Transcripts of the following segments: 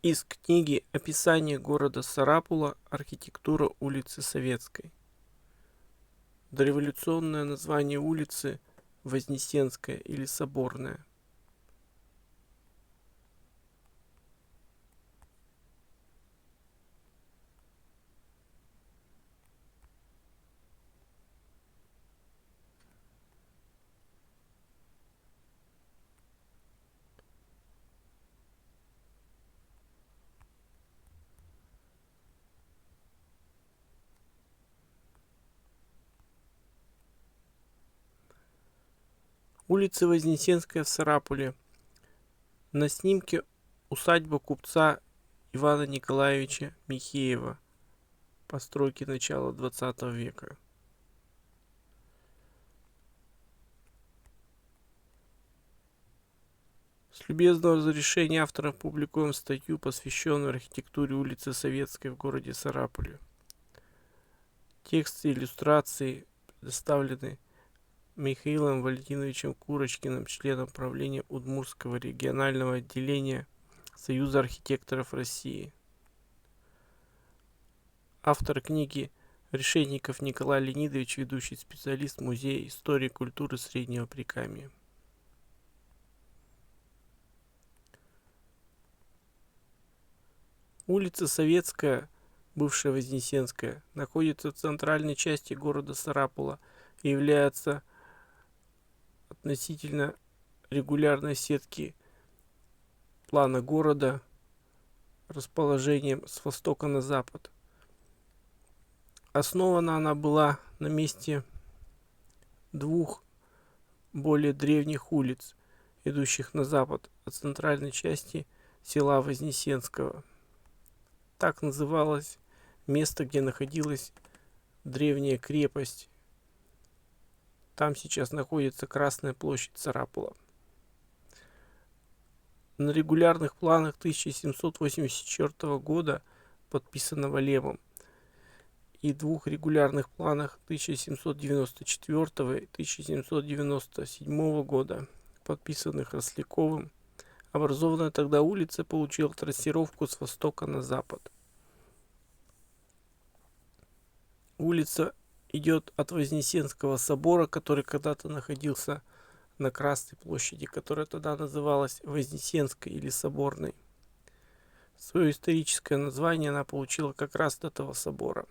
Из книги «Описание города Сарапула. Архитектура улицы Советской». Дореволюционное название улицы Вознесенская или Соборная. Улица Вознесенская в Сарапуле. На снимке усадьба купца Ивана Николаевича Михеева. Постройки начала 20 века. С любезного разрешения автора публикуем статью, посвященную архитектуре улицы Советской в городе Сарапуле. Тексты и иллюстрации предоставлены Михаилом Валентиновичем Курочкиным, членом правления Удмуртского регионального отделения Союза архитекторов России. Автор книги Решетников Николай Леонидович, ведущий специалист Музея истории и культуры Среднего Прикамья. Улица Советская, бывшая Вознесенская, находится в центральной части города Сарапула и является относительно регулярной сетки плана города расположением с востока на запад. Основана она была на месте двух более древних улиц, идущих на запад от центральной части села Вознесенского. Так называлось место, где находилась древняя крепость. Там сейчас находится Красная площадь Сарапула. На регулярных планах 1784 года, подписанного Лемом, и двух регулярных планах 1794 и 1797 года, подписанных Росляковым, образованная тогда улица получила трассировку с востока на запад. Улица идет от Вознесенского собора, который когда-то находился на Красной площади, которая тогда называлась Вознесенской или Соборной. Свое историческое название она получила как раз от этого собора.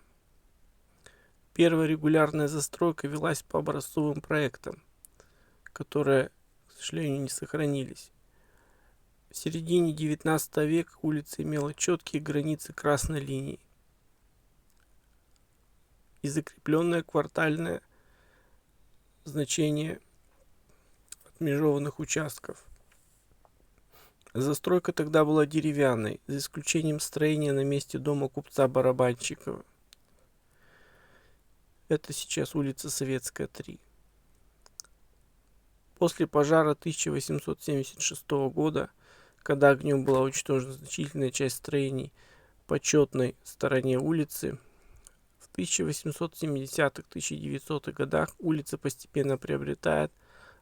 Первая регулярная застройка велась по образцовым проектам, которые, к сожалению, не сохранились. В середине 19 века улица имела четкие границы красной линии и закрепленное квартальное значение отмежеванных участков. Застройка тогда была деревянной, за исключением строения на месте дома купца Барабанщикова. Это сейчас улица Советская, 3. После пожара 1876 года, когда огнем была уничтожена значительная часть строений по четной стороне улицы, в 1870-1900-х годах улица постепенно приобретает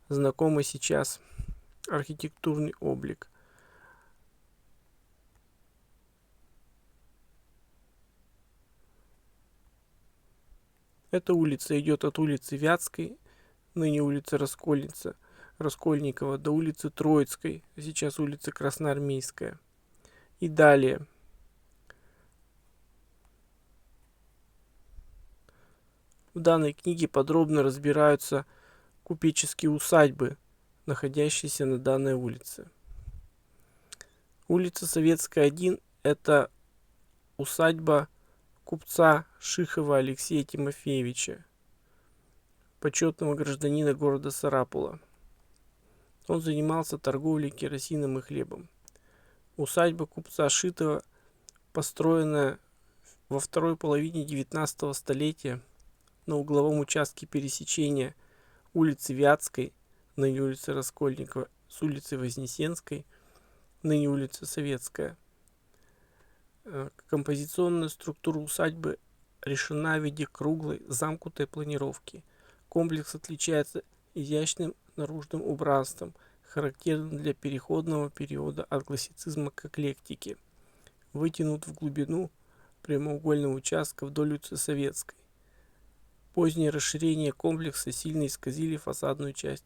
знакомый сейчас архитектурный облик. Эта улица идет от улицы Вятской, ныне улица Раскольникова, до улицы Троицкой, сейчас улица Красноармейская. И далее. В данной книге подробно разбираются купеческие усадьбы, находящиеся на данной улице. Улица Советская, 1 – это усадьба купца Шихова Алексея Тимофеевича, почетного гражданина города Сарапула. Он занимался торговлей керосином и хлебом. Усадьба купца Шитова, построенная во второй половине 19 столетия на угловом участке пересечения улицы Вятской, ныне улицы Раскольникова, с улицей Вознесенской, ныне улица Советская. Композиционная структура усадьбы решена в виде круглой замкнутой планировки. Комплекс отличается изящным наружным убранством, характерным для переходного периода от классицизма к эклектике. вытянут в глубину прямоугольного участка вдоль улицы Советской. Позднее расширение комплекса сильно исказили фасадную часть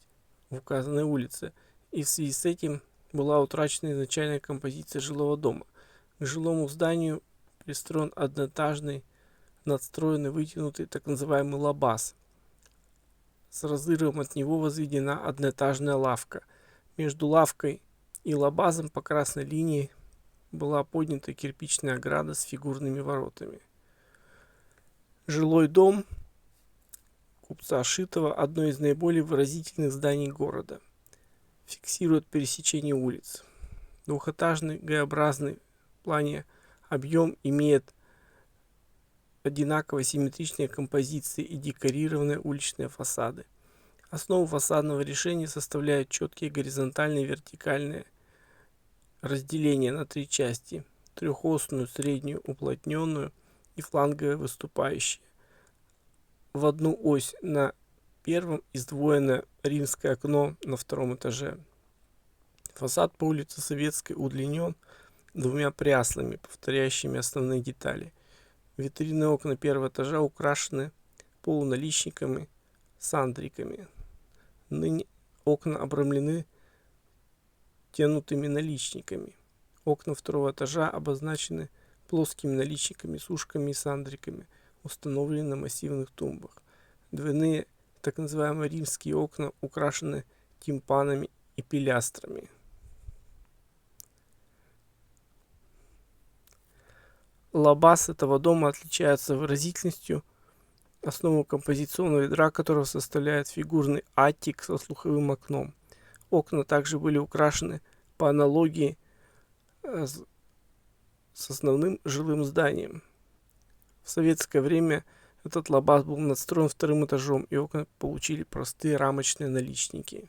в указанной улице, и в связи с этим была утрачена изначальная композиция жилого дома. К жилому зданию пристроен одноэтажный надстроенный вытянутый так называемый лабаз. С разрывом от него возведена одноэтажная лавка. Между лавкой и лабазом по красной линии была поднята кирпичная ограда с фигурными воротами. Жилой дом купца Шитова — одно из наиболее выразительных зданий города. Фиксирует пересечение улиц. Двухэтажный Г-образный в плане объем имеет одинаково симметричные композиции и декорированные уличные фасады. Основу фасадного решения составляют четкие горизонтальные и вертикальные разделения на три части: трехосную, среднюю, уплотненную и фланговые выступающие. В одну ось на первом и сдвоенное римское окно на втором этаже. Фасад по улице Советской удлинен двумя пряслами, повторяющими основные детали. Витрины окна первого этажа украшены полуналичниками, сандриками. Ныне окна обрамлены тянутыми наличниками. Окна второго этажа обозначены плоскими наличниками, сушками и сандриками, установлены на массивных тумбах. Двойные так называемые римские окна украшены тимпанами и пилястрами. Лабаз этого дома отличается выразительностью. Основу композиционного ядра которого составляет фигурный аттик со слуховым окном. Окна также были украшены по аналогии с основным жилым зданием. В советское время этот лабаз был надстроен вторым этажом, и окна получили простые рамочные наличники.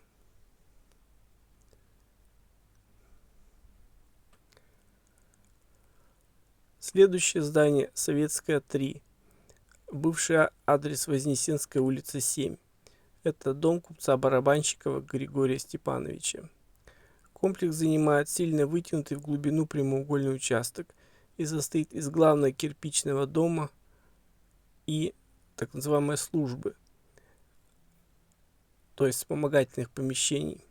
Следующее здание — Советская 3, бывший адрес Вознесенская улица 7. Это дом купца Барабанщикова Григория Степановича. Комплекс занимает сильно вытянутый в глубину прямоугольный участок и состоит из главного кирпичного дома и так называемой службы, то есть вспомогательных помещений,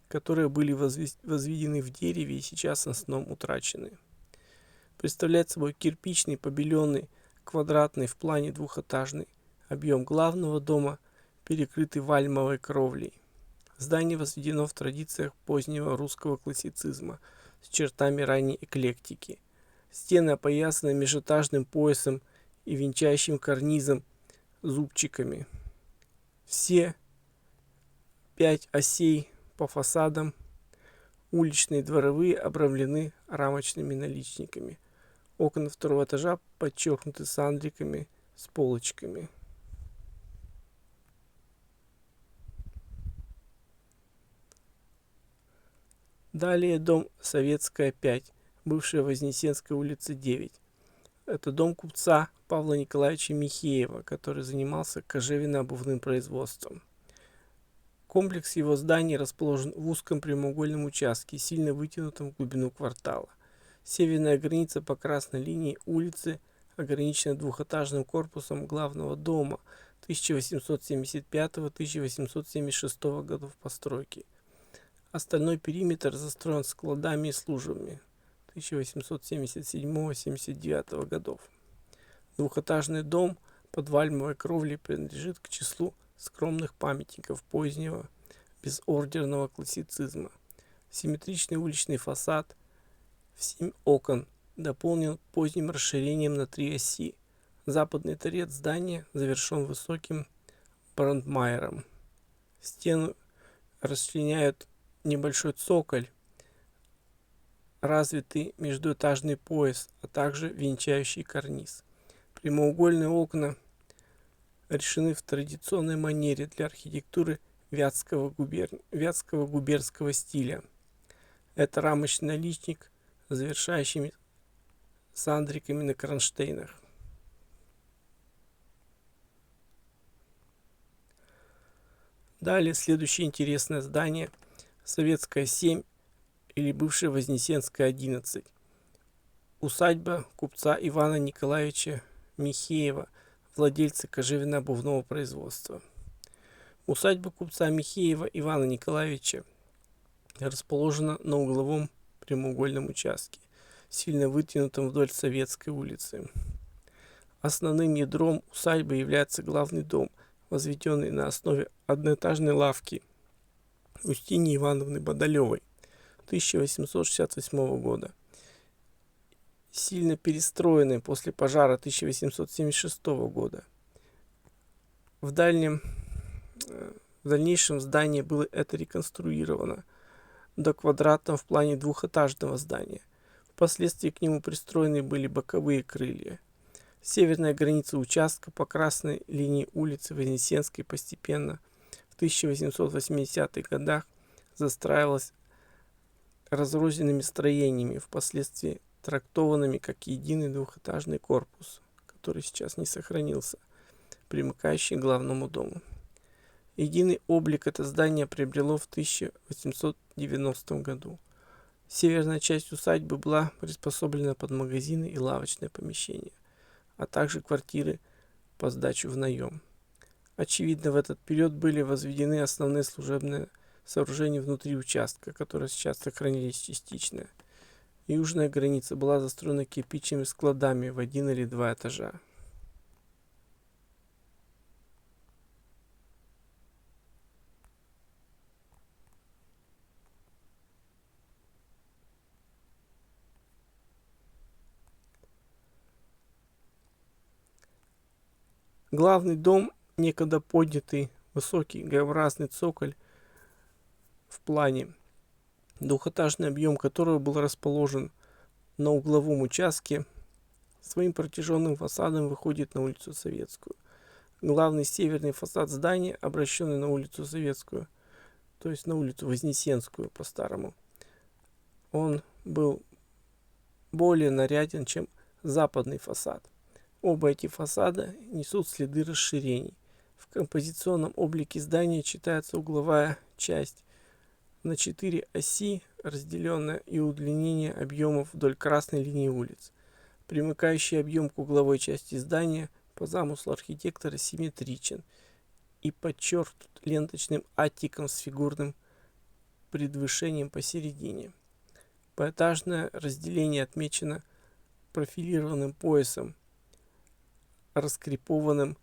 которые были возведены в дереве и сейчас в основном утрачены. Представляет собой кирпичный, побеленный, квадратный в плане двухэтажный объем главного дома, перекрытый вальмовой кровлей. Здание возведено в традициях позднего русского классицизма с чертами ранней эклектики. Стены опоясаны межэтажным поясом и венчающим карнизом зубчиками. Все 5 осей по фасадам, уличные и дворовые, обрамлены рамочными наличниками. Окна второго этажа подчеркнуты сандриками с полочками. Далее дом Советская 5, бывшая Вознесенская улица 9. Это дом купца Павла Николаевича Михеева, который занимался кожевенно-обувным производством. Комплекс его зданий расположен в узком прямоугольном участке, сильно вытянутом в глубину квартала. Северная граница по красной линии улицы ограничена двухэтажным корпусом главного дома 1875-1876 годов постройки. Остальной периметр застроен складами и службами 1877-79 годов. Двухэтажный дом под вальмовой кровлей принадлежит к числу скромных памятников позднего безордерного классицизма. Симметричный уличный фасад в 7 окон дополнен поздним расширением на 3 оси. Западный торец здания завершен высоким брандмайером. Стену расчленяют небольшой цоколь, развитый междуэтажный пояс, а также венчающий карниз. Прямоугольные окна решены в традиционной манере для архитектуры Вятского губернского стиля. Это рамочный наличник с завершающими сандриками на кронштейнах. Далее следующее интересное здание — Советская 7 или бывшая Вознесенская 11. Усадьба купца Ивана Николаевича Михеева, владельца кожевенно-обувного производства. Усадьба купца Михеева Ивана Николаевича расположена на угловом прямоугольном участке, сильно вытянутом вдоль Советской улицы. Основным ядром усадьбы является главный дом, возведенный на основе одноэтажной лавки Устиньи Ивановны Бодолевой 1868 года, сильно перестроенный после пожара 1876 года. В дальнейшем здание было реконструировано до квадратного в плане двухэтажного здания. Впоследствии к нему пристроены были боковые крылья. Северная граница участка по красной линии улицы Вознесенской постепенно в 1880-х годах застраивалась разрозненными строениями, впоследствии трактованными как единый двухэтажный корпус, который сейчас не сохранился, примыкающий к главному дому. Единый облик это здание приобрело в 1890 году. Северная часть усадьбы была приспособлена под магазины и лавочные помещения, а также квартиры по сдачу в наем. Очевидно, в этот период были возведены основные служебные сооружения внутри участка, которые сейчас сохранились частично. Южная граница была застроена кирпичными складами в 1 или 2 этажа. Главный дом, некогда поднятый высокий Г-образный цоколь в плане, двухэтажный объем которого был расположен на угловом участке, своим протяженным фасадом выходит на улицу Советскую. Главный северный фасад здания, обращенный на улицу Советскую, то есть на улицу Вознесенскую по-старому, он был более наряден, чем западный фасад. Оба эти фасада несут следы расширений. В композиционном облике здания читается угловая часть на 4 оси, разделенная и удлинение объемов вдоль красной линии улиц. Примыкающий объем к угловой части здания по замыслу архитектора симметричен и подчеркнут ленточным аттиком с фигурным предвышением посередине. Поэтажное разделение отмечено профилированным поясом, раскрепованным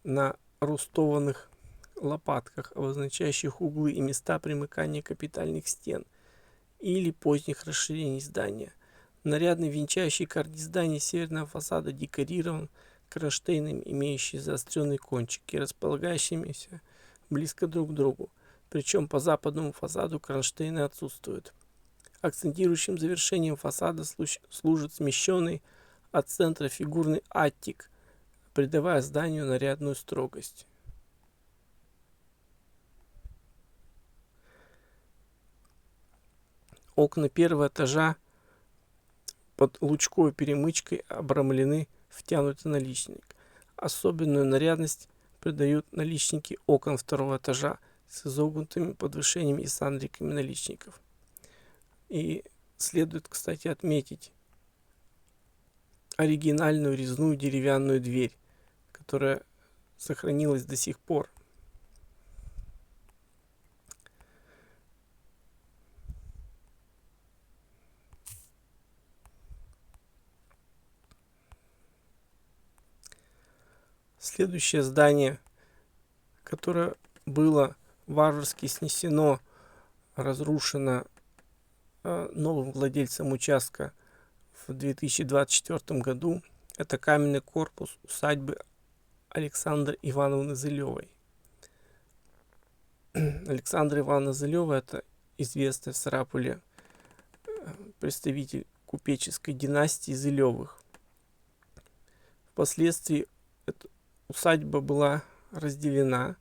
на рустованных лопатках, обозначающих углы и места примыкания капитальных стен или поздних расширений здания. Нарядный венчающий карниз здания северного фасада декорирован кронштейнами, имеющими заостренные кончики, располагающимися близко друг к другу. Причем по западному фасаду кронштейны отсутствуют. Акцентирующим завершением фасада служит смещенный от центра фигурный аттик, придавая зданию нарядную строгость. Окна первого этажа под лучковой перемычкой обрамлены втянутый наличник. Особенную нарядность придают наличники окон второго этажа с изогнутыми подвышениями и сандриками наличников. И следует, кстати, отметить оригинальную резную деревянную дверь, которая сохранилась до сих пор. Следующее здание, которое было варварски снесено, разрушено новым владельцем участка в 2024 году, это каменный корпус усадьбы Александры Ивановны Зылевой. Александра Ивановна Зылева — это известный в Сарапуле представитель купеческой династии Зылевых. Впоследствии эта усадьба была разделена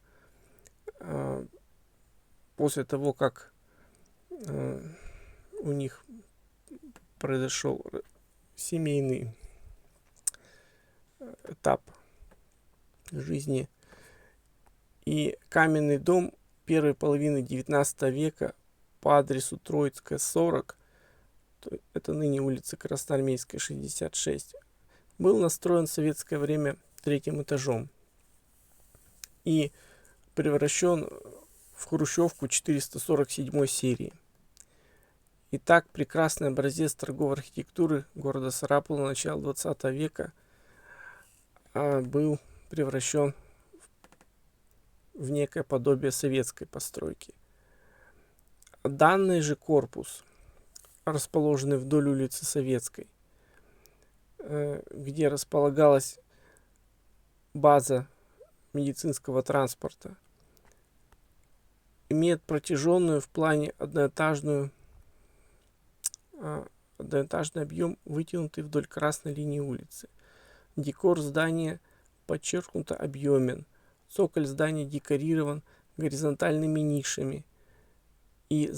после того, как у них произошел семейный этап жизни. И каменный дом первой половины 19 века по адресу Троицкая, 40, это ныне улица Красноармейская, 66, был настроен в советское время третьим этажом и превращен в хрущевку 447 серии. Итак, прекрасный образец торговой архитектуры города Сарапула начала 20 века был превращен в некое подобие советской постройки. Данный же корпус, расположенный вдоль улицы Советской, где располагалась база медицинского транспорта, имеет протяженную в плане одноэтажный объем, вытянутый вдоль красной линии улицы. Декор здания подчеркнуто объемен. Цоколь здания декорирован горизонтальными нишами и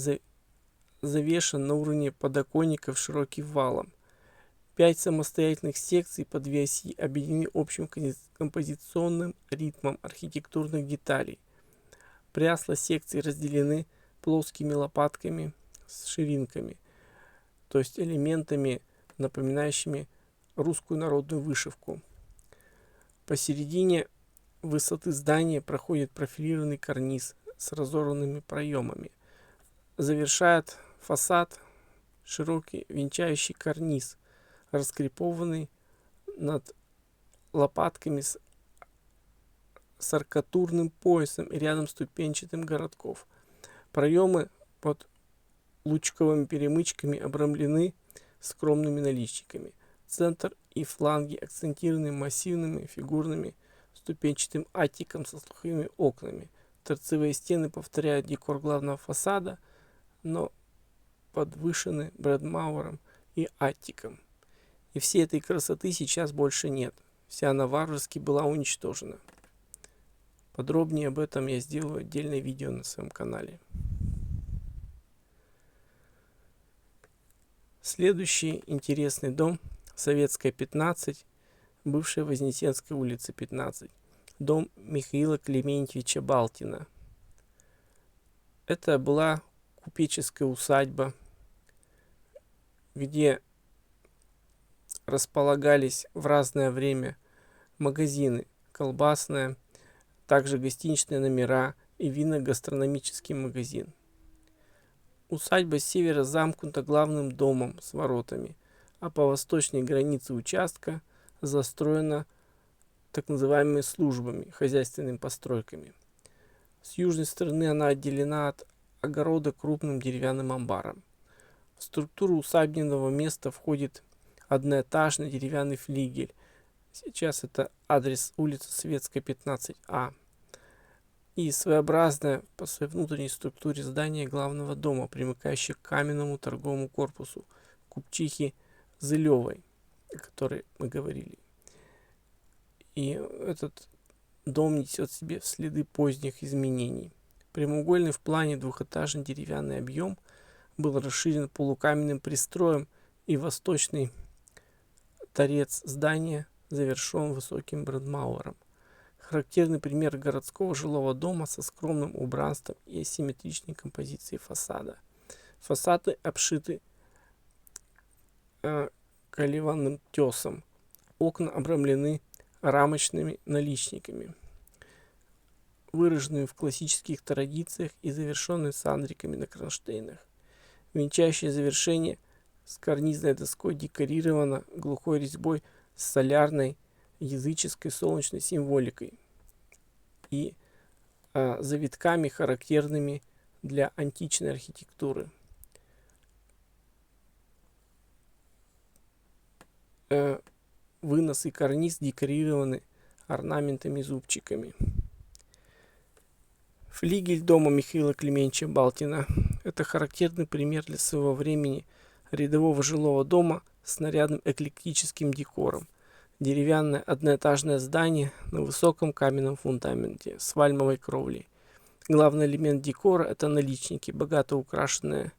завешен на уровне подоконников широким валом. 5 самостоятельных секций по 2 оси объединены общим композиционным ритмом архитектурных деталей. Прясла секций разделены плоскими лопатками с ширинками, то есть элементами, напоминающими русскую народную вышивку. Посередине высоты здания проходит профилированный карниз с разорванными проемами. Завершает фасад широкий венчающий карниз, раскрепованный над лопатками с аркатурным поясом и рядом ступенчатым городков. Проемы под лучковыми перемычками обрамлены скромными наличниками. Центр и фланги акцентированы массивными фигурными ступенчатым аттиком со слуховыми окнами. Торцевые стены повторяют декор главного фасада, но подвышены брэдмауэром и аттиком. И всей этой красоты сейчас больше нет. Вся она варварски была уничтожена. Подробнее об этом я сделаю отдельное видео на своем канале. Следующий интересный дом — Советская, 15, бывшая Вознесенская улица, 15. Дом Михаила Клементьевича Балтина. Это была купеческая усадьба, где располагались в разное время магазины, колбасные, также гостиничные номера и винно-гастрономический магазин. Усадьба с севера замкнута главным домом с воротами, а по восточной границе участка застроена так называемыми службами, хозяйственными постройками. С южной стороны она отделена от огорода крупным деревянным амбаром. В структуру усадебного места входит одноэтажный деревянный флигель. Сейчас это адрес улицы Советская, 15А. И своеобразное по своей внутренней структуре здание главного дома, примыкающее к каменному торговому корпусу купчихи Зылевой, о которой мы говорили. И этот дом несет в себе следы поздних изменений. Прямоугольный в плане двухэтажный деревянный объем был расширен полукаменным пристроем, и восточный торец здания завершен высоким брэдмауэром. Характерный пример городского жилого дома со скромным убранством и асимметричной композицией фасада. Фасады обшиты колеванным тесом. Окна обрамлены рамочными наличниками, выраженными в классических традициях и завершенные сандриками на кронштейнах. Венчающее завершение с карнизной доской декорировано глухой резьбой с солярной языческой солнечной символикой и завитками, характерными для античной архитектуры. Вынос и карниз декорированы орнаментами-зубчиками. Флигель дома Михаила Клементьевича Балтина — это характерный пример для своего времени рядового жилого дома с нарядным эклектическим декором. Деревянное одноэтажное здание на высоком каменном фундаменте с вальмовой кровлей. Главный элемент декора — это наличники, богато украшенные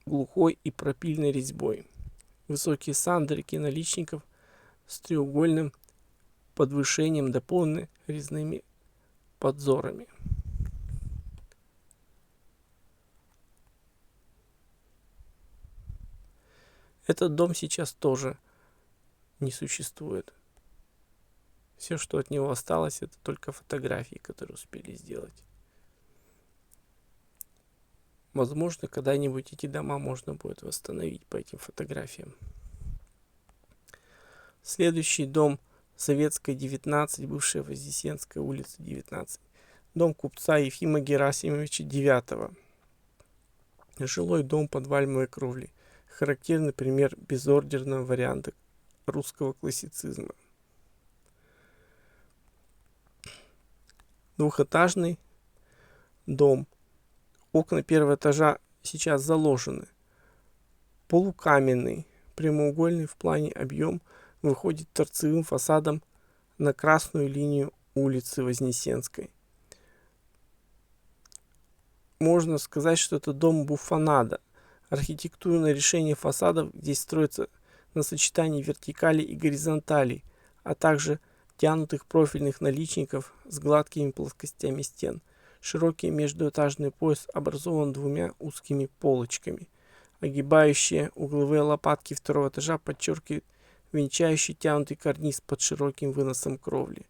глухой и пропильной резьбой. Высокие сандрики наличников с треугольным подвышением дополнены резными подзорами. Этот дом сейчас тоже не существует. Все, что от него осталось, это только фотографии, которые успели сделать. Возможно, когда-нибудь эти дома можно будет восстановить по этим фотографиям. Следующий дом Советская, 19, бывшая Вознесенская, улица 19. Дом купца Ефима Герасимовича Девятого. Жилой дом под вальмовой кровлей. Характерный пример безордерного варианта русского классицизма. Двухэтажный дом. Окна первого этажа сейчас заложены. Полукаменный, прямоугольный в плане объем выходит торцевым фасадом на красную линию улицы Вознесенской. Можно сказать, что это дом буфонада. Архитектурное решение фасадов здесь строится на сочетании вертикалей и горизонталей, а также тянутых профильных наличников с гладкими плоскостями стен. Широкий междуэтажный пояс образован двумя узкими полочками. Огибающие угловые лопатки второго этажа подчеркивают венчающий тянутый карниз под широким выносом кровли.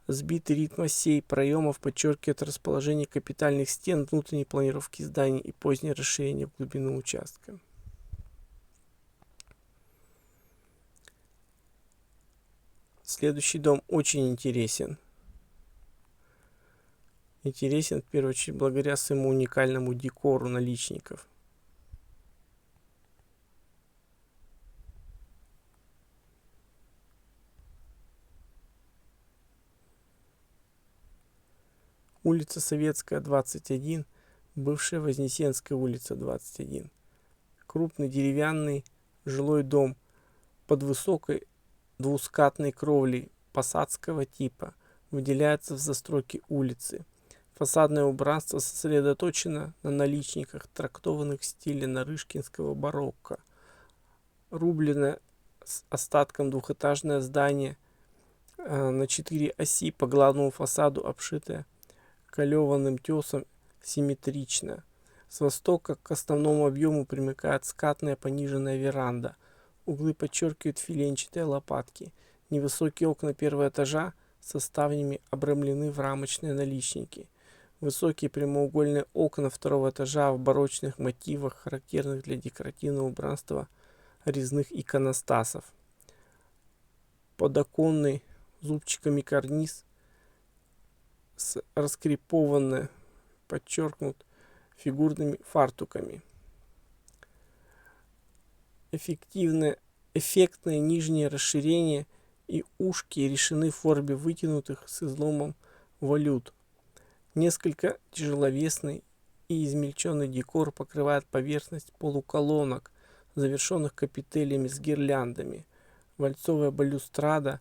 Сбитый ритм осей проемов подчеркивает расположение капитальных стен, внутренней планировки зданий и позднее расширение в глубину участка. Следующий дом очень интересен. Интересен в первую очередь благодаря своему уникальному декору наличников. Улица Советская, 21, бывшая Вознесенская улица, 21. Крупный деревянный жилой дом под высокой двускатной кровлей посадского типа выделяется в застройке улицы. Фасадное убранство сосредоточено на наличниках, трактованных в стиле нарышкинского барокко. Рубленное с остатком двухэтажное здание на 4 оси по главному фасаду, обшитое колеванным тесом, симметрично. С востока к основному объему примыкает скатная пониженная веранда. Углы подчеркивают филенчатые лопатки. Невысокие окна первого этажа со ставнями обрамлены в рамочные наличники. Высокие прямоугольные окна второго этажа в барочных мотивах, характерных для декоративного убранства резных иконостасов. Подоконный зубчиками карниз раскрепованный, подчеркнут фигурными фартуками. Эффектное нижнее расширение и ушки решены в форме вытянутых с изломом волют. Несколько тяжеловесный и измельченный декор покрывает поверхность полуколонок, завершенных капителями с гирляндами. Вальцовая балюстрада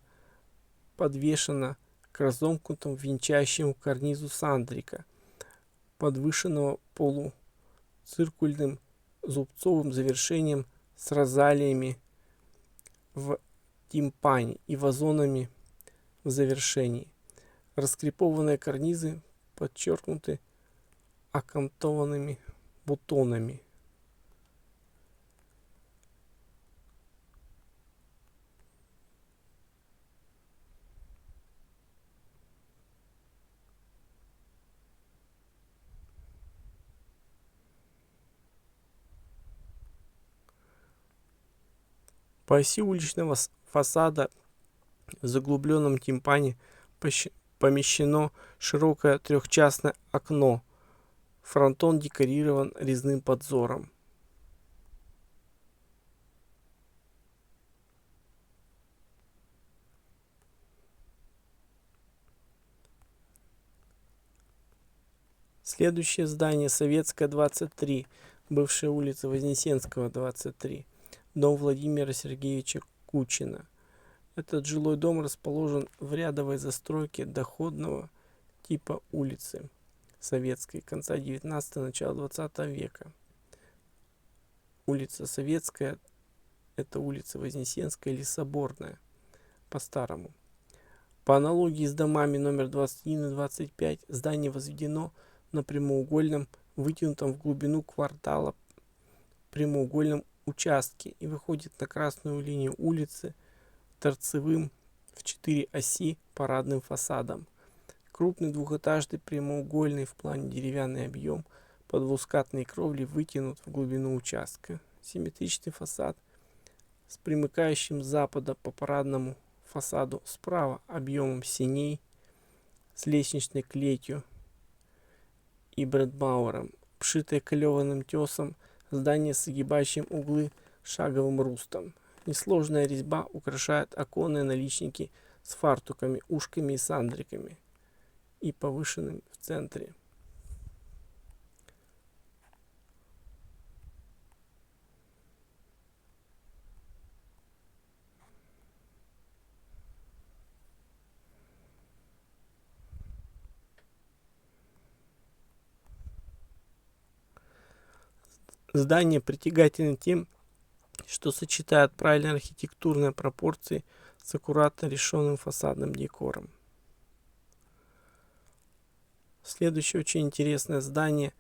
подвешена к разомкнутому венчающему карнизу сандрика, подвышенного полуциркульным зубцовым завершением с розалиями в тимпане и вазонами в завершении. Раскрепованные карнизы подчеркнуты окантованными бутонами. По оси уличного фасада в заглубленном тимпане помещено широкое трехчастное окно. Фронтон декорирован резным подзором. Следующее здание Советская, 23, бывшая улица Вознесенского, 23. Дом Владимира Сергеевича Кучина. Этот жилой дом расположен в рядовой застройке доходного типа улицы Советской конца 19-го, начала 20 века. Улица Советская — это улица Вознесенская или Соборная по-старому. По аналогии с домами номер 21 и 25 здание возведено на прямоугольном, вытянутом в глубину квартала прямоугольном участке и выходит на красную линию улицы торцевым в 4 оси парадным фасадом. Крупный двухэтажный прямоугольный в плане деревянный объем по двускатной кровле вытянут в глубину участка. Симметричный фасад с примыкающим с запада по парадному фасаду справа объемом синей с лестничной клетью и бредбауэром, обшитое клеваным тесом, здание с огибающим углы шаговым рустом. Несложная резьба украшает оконные наличники с фартуками, ушками и сандриками и повышенным в центре. Здание притягательно тем, что сочетает правильные архитектурные пропорции с аккуратно решенным фасадным декором. Следующее очень интересное здание,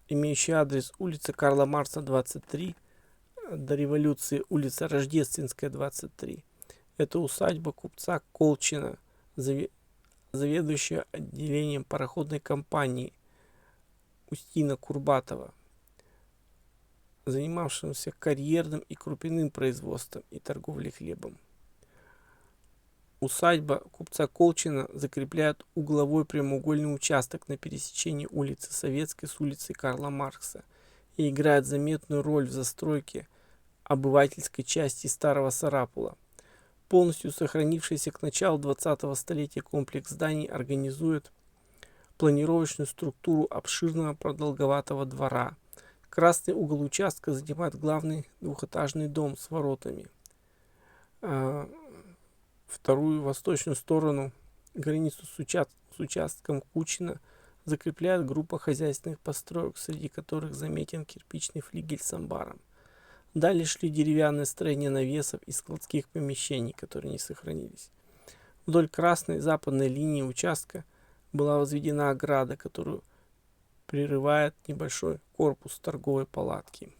имеющее адрес улица Карла Маркса, 23, до революции улица Рождественская, 23. Это усадьба купца Колчина, заведующего отделением пароходной компании Устина Курбатова, занимавшимся карьерным и крупяным производством и торговлей хлебом. Усадьба купца Колчина закрепляет угловой прямоугольный участок на пересечении улицы Советской с улицей Карла Маркса и играет заметную роль в застройке обывательской части Старого Сарапула. Полностью сохранившийся к началу 20-го столетия комплекс зданий организует планировочную структуру обширного продолговатого двора. Красный угол участка занимает главный двухэтажный дом с воротами. Вторую восточную сторону, границу с участком Кучина, закрепляет группа хозяйственных построек, среди которых заметен кирпичный флигель с амбаром. Далее шли деревянные строения навесов и складских помещений, которые не сохранились. Вдоль красной западной линии участка была возведена ограда, которую прерывает небольшой корпус торговой палатки.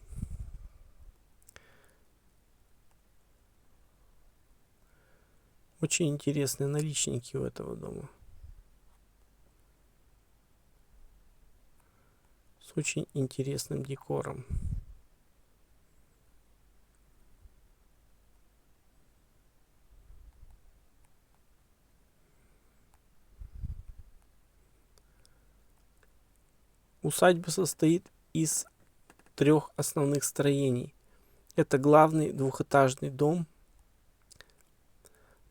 Очень интересные наличники у этого дома. С очень интересным декором. Усадьба состоит из 3 основных строений. Это главный двухэтажный дом,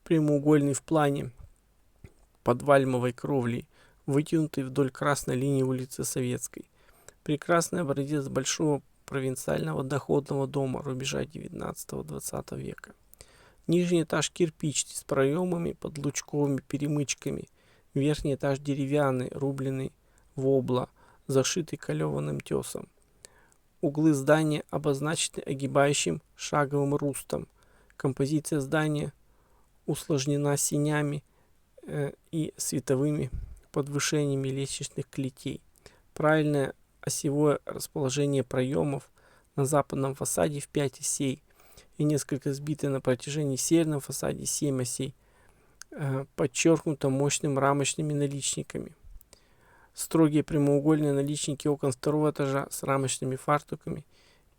прямоугольный в плане, под вальмовой кровлей, вытянутый вдоль красной линии улицы Советской. Прекрасный образец большого провинциального доходного дома рубежа 19-20 века. Нижний этаж кирпичный с проемами под лучковыми перемычками. Верхний этаж деревянный, рубленый вобла, зашитый клеваным тесом. Углы здания обозначены огибающим шаговым рустом. Композиция здания усложнена сенями и световыми подвышениями лестничных клетей. Правильное осевое расположение проемов на западном фасаде в 5 осей и несколько сбитое на протяжении северном фасаде 7 осей, подчеркнуто мощными рамочными наличниками. Строгие прямоугольные наличники окон 2-го этажа с рамочными фартуками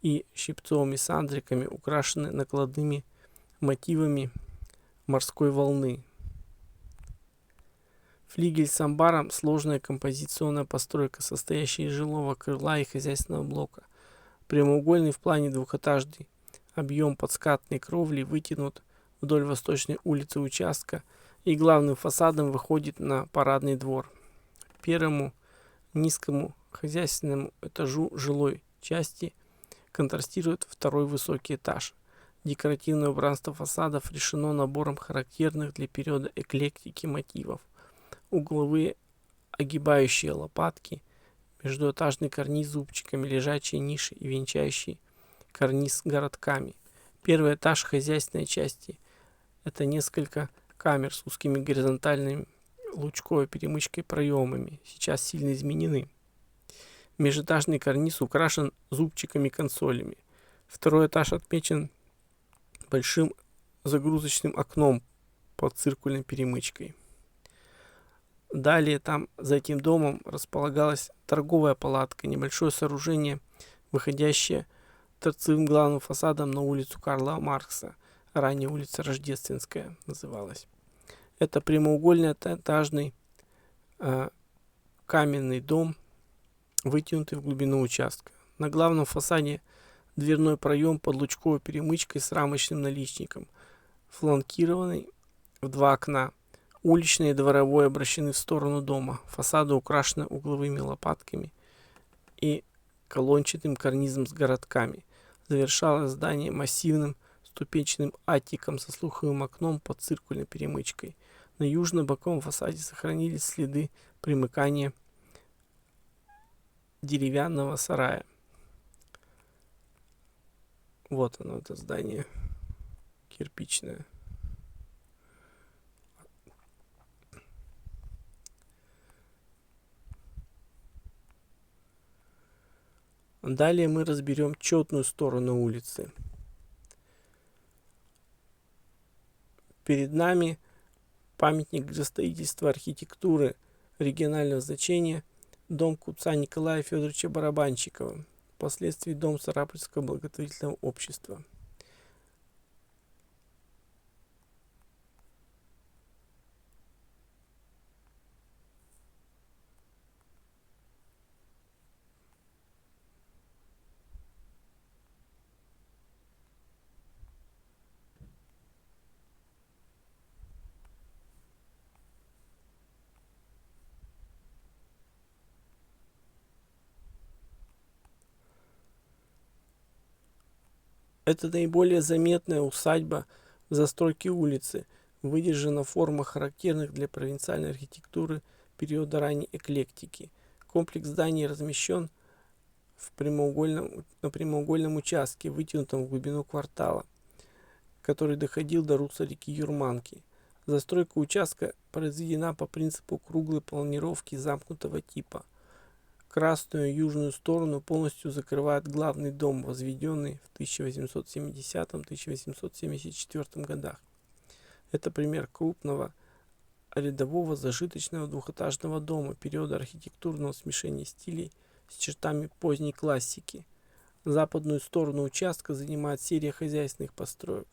и щипцовыми сандриками украшены накладными мотивами морской волны. Флигель с амбаром – сложная композиционная постройка, состоящая из жилого крыла и хозяйственного блока. Прямоугольный в плане двухэтажный объем подскатной кровли вытянут вдоль восточной улицы участка и главным фасадом выходит на парадный двор. Первому низкому хозяйственному этажу жилой части контрастирует второй высокий этаж. Декоративное убранство фасадов решено набором характерных для периода эклектики мотивов. Угловые огибающие лопатки, междуэтажный карниз зубчиками, лежачие ниши и венчающий карниз городками. Первый этаж хозяйственной части – это несколько камер с узкими горизонтальными лучковой перемычкой проемами, сейчас сильно изменены. Межэтажный карниз украшен зубчиками-консолями. Второй этаж отмечен большим загрузочным окном под циркульной перемычкой. Далее там за этим домом располагалась торговая палатка, небольшое сооружение, выходящее торцевым главным фасадом на улицу Карла Маркса, ранее улица Рождественская называлась. Это прямоугольный этажный каменный дом, вытянутый в глубину участка. На главном фасаде дверной проем под лучковой перемычкой с рамочным наличником, фланкированный в два окна. Уличное и дворовое обращены в сторону дома. Фасады украшены угловыми лопатками и колончатым карнизом с городками. Завершалось здание массивным ступенчатым аттиком со слуховым окном под циркульной перемычкой. На южном боковом фасаде сохранились следы примыкания деревянного сарая. Вот оно, это здание кирпичное. Далее мы разберем четную сторону улицы. Перед нами памятник градостроительства архитектуры регионального значения, дом купца Николая Федоровича Барабанщикова, впоследствии дом Сарапульского благотворительного общества. Это наиболее заметная усадьба в застройке улицы, выдержана в формах, характерных для провинциальной архитектуры периода ранней эклектики. Комплекс зданий размещен на прямоугольном участке, вытянутом в глубину квартала, который доходил до русла реки Юрманки. Застройка участка произведена по принципу круглой планировки замкнутого типа. Красную южную сторону полностью закрывает главный дом, возведенный в 1870-1874 годах. Это пример крупного рядового зажиточного двухэтажного дома периода архитектурного смешения стилей с чертами поздней классики. Западную сторону участка занимает серия хозяйственных построек,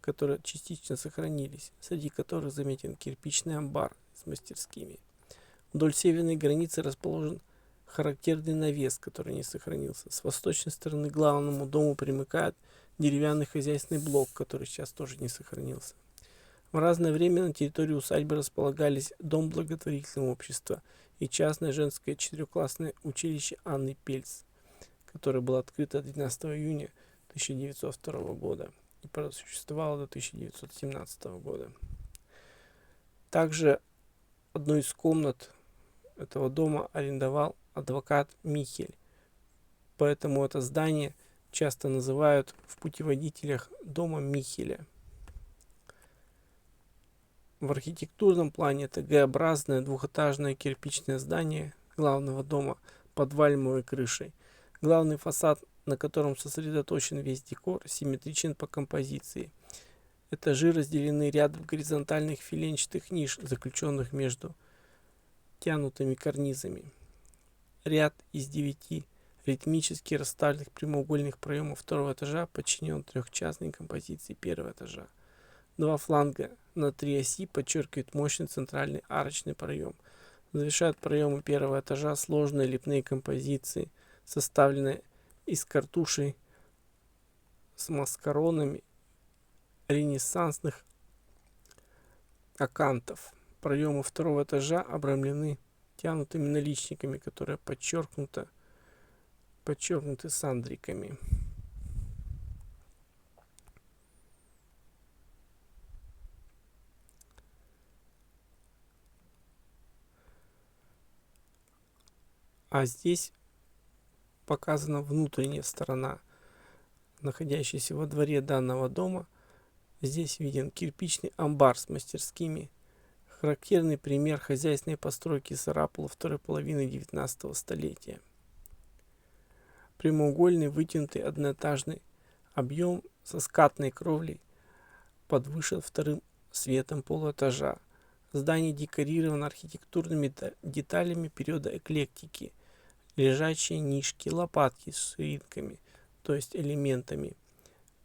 которые частично сохранились, среди которых заметен кирпичный амбар с мастерскими. Вдоль северной границы расположен характерный навес, который не сохранился. С восточной стороны к главному дому примыкает деревянный хозяйственный блок, который сейчас тоже не сохранился. В разное время на территории усадьбы располагались дом благотворительного общества и частное женское четырехклассное училище Анны Пельц, которое было открыто 12 июня 1902 года и просуществовало до 1917 года. Также одну из комнат этого дома арендовал адвокат Михель, поэтому это здание часто называют в путеводителях домом Михеля. В архитектурном плане это Г-образное двухэтажное кирпичное здание главного дома под вальмовой крышей. Главный фасад, на котором сосредоточен весь декор, симметричен по композиции. Этажи разделены рядом горизонтальных филенчатых ниш, заключенных между тянутыми карнизами. Ряд из 9 ритмически расставленных прямоугольных проемов второго этажа подчинен трехчастной композиции первого этажа. Два фланга на 3 оси подчеркивают мощный центральный арочный проем. Завершают проемы первого этажа сложные лепные композиции, составленные из картушей с маскаронами ренессансных акантов. Проемы второго этажа обрамлены тянутыми наличниками, которые подчеркнуты сандриками. А здесь показана внутренняя сторона, находящаяся во дворе данного дома. Здесь виден кирпичный амбар с мастерскими. Характерный пример хозяйственной постройки Сарапула второй половины 19 столетия. Прямоугольный вытянутый одноэтажный Объем со скатной кровлей подвышен вторым светом полуэтажа. Здание декорировано архитектурными деталями периода эклектики. Лежачие нишки, лопатки с ширинками, то есть элементами,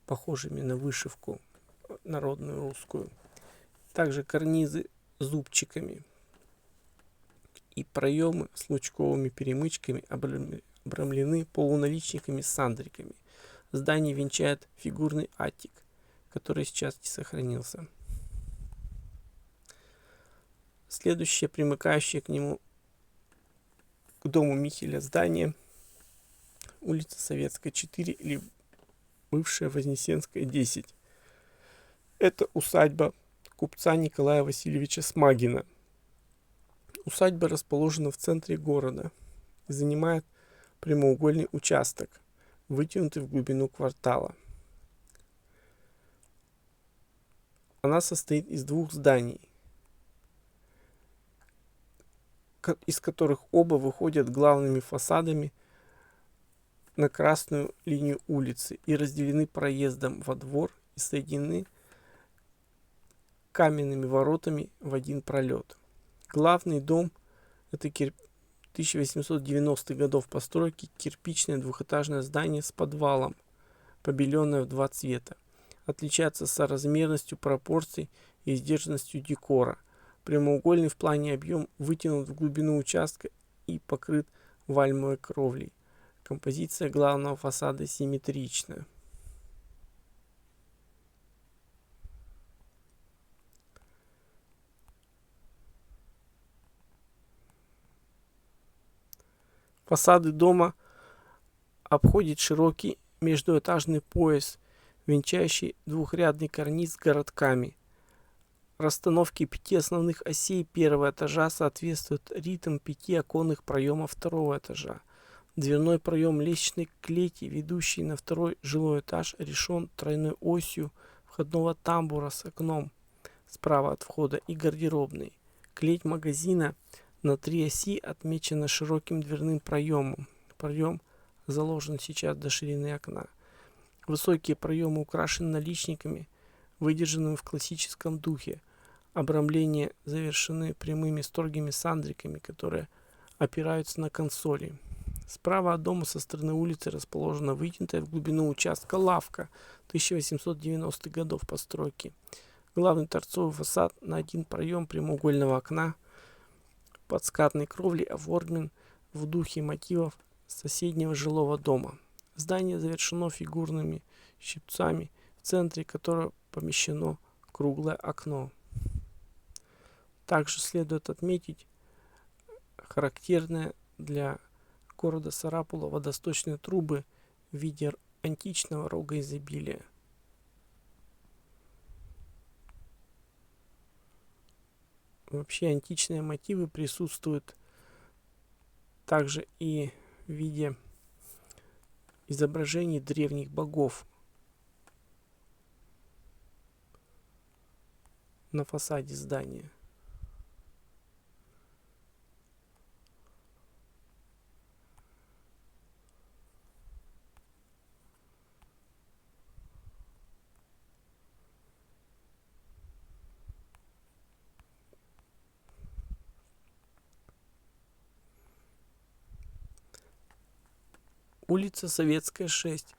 похожими на вышивку народную русскую. Также карнизы с зубчиками и проемы с лучковыми перемычками обрамлены полуналичниками с сандриками. Здание венчает фигурный аттик, который сейчас не сохранился. Следующее, примыкающее к нему, к дому Михеля здание, улица Советская, 4 или бывшая Вознесенская, 10. Это усадьба купца Николая Васильевича Смагина. Усадьба расположена в центре города и занимает прямоугольный участок, вытянутый в глубину квартала. Она состоит из двух зданий, из которых оба выходят главными фасадами на красную линию улицы и разделены проездом во двор и соединены каменными воротами в один пролет. Главный дом — это 1890-х годов постройки, кирпичное двухэтажное здание с подвалом, побеленное в два цвета. Отличается соразмерностью пропорций и сдержанностью декора. Прямоугольный в плане объем вытянут в глубину участка и покрыт вальмовой кровлей. Композиция главного фасада симметрична. Фасады дома обходит широкий междуэтажный пояс, венчающий двухрядный карниз с городками. Расстановке 5 основных осей первого этажа соответствует ритм 5 оконных проемов второго этажа. Дверной проем лестничной клети, ведущий на второй жилой этаж, решен тройной осью входного тамбура с окном справа от входа и гардеробной. Клеть магазина на 3 оси отмечена широким дверным проемом. Проем заложен сейчас до ширины окна. Высокие проемы украшены наличниками, выдержанными в классическом духе. Обрамления завершены прямыми строгими сандриками, которые опираются на консоли. Справа от дома со стороны улицы расположена вытянутая в глубину участка лавка 1890-х годов постройки. Главный торцовый фасад на один проем прямоугольного окна под скатной кровлей оформлен в духе мотивов соседнего жилого дома. Здание завершено фигурными щипцами, в центре которого помещено круглое окно. Также следует отметить характерные для города Сарапула водосточные трубы в виде античного рога изобилия. Вообще античные мотивы присутствуют также и в виде изображений древних богов на фасаде здания. Улица Советская, 6.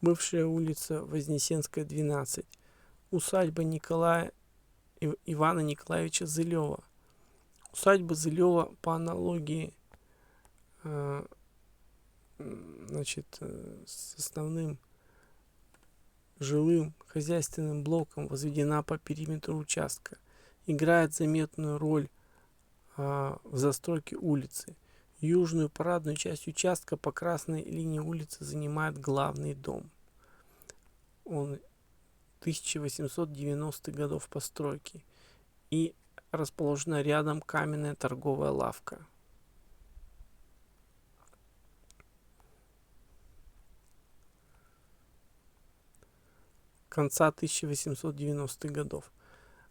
Бывшая улица Вознесенская, 12. Усадьба Ивана Николаевича Зылева. Усадьба Зылева по аналогии с основным жилым хозяйственным блоком возведена по периметру участка. Играет заметную роль в застройке улицы. Южную парадную часть участка по красной линии улицы занимает главный дом. Он 1890-х годов постройки. И расположена рядом каменная торговая лавка. Конца 1890-х годов.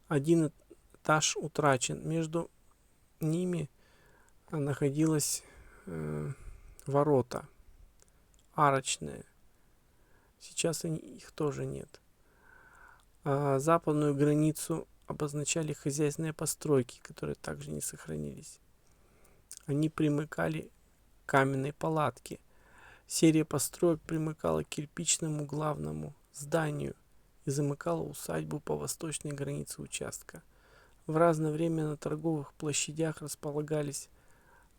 Один этаж утрачен. Между ними находилось ворота арочные. Сейчас их тоже нет. Западную границу обозначали хозяйственные постройки, которые также не сохранились. Они примыкали к каменной палатке. Серия построек примыкала к кирпичному главному зданию и замыкала усадьбу по восточной границе участка. В разное время на торговых площадях располагались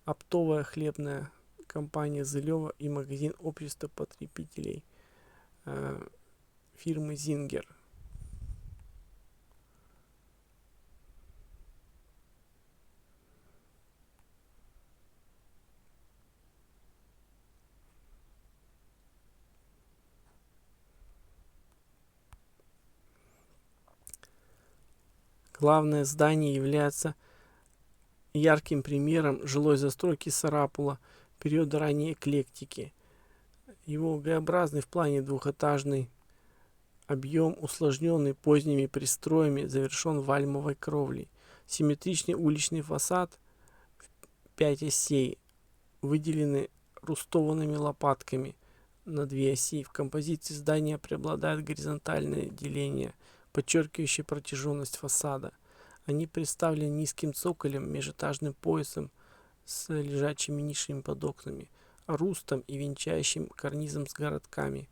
оптовая хлебная компания Зылева и магазин общества потребителей фирмы Зингер. Главное здание является ярким примером жилой застройки Сарапула периода ранней эклектики. Его Г-образный в плане двухэтажный объем, усложненный поздними пристроями, завершен вальмовой кровлей. Симметричный уличный фасад в 5 осей выделены рустованными лопатками на 2 оси. В композиции здания преобладает горизонтальное деление, подчеркивающее протяженность фасада. Они представлены низким цоколем, межэтажным поясом с лежачими нишами под окнами, рустом и венчающим карнизом с городками.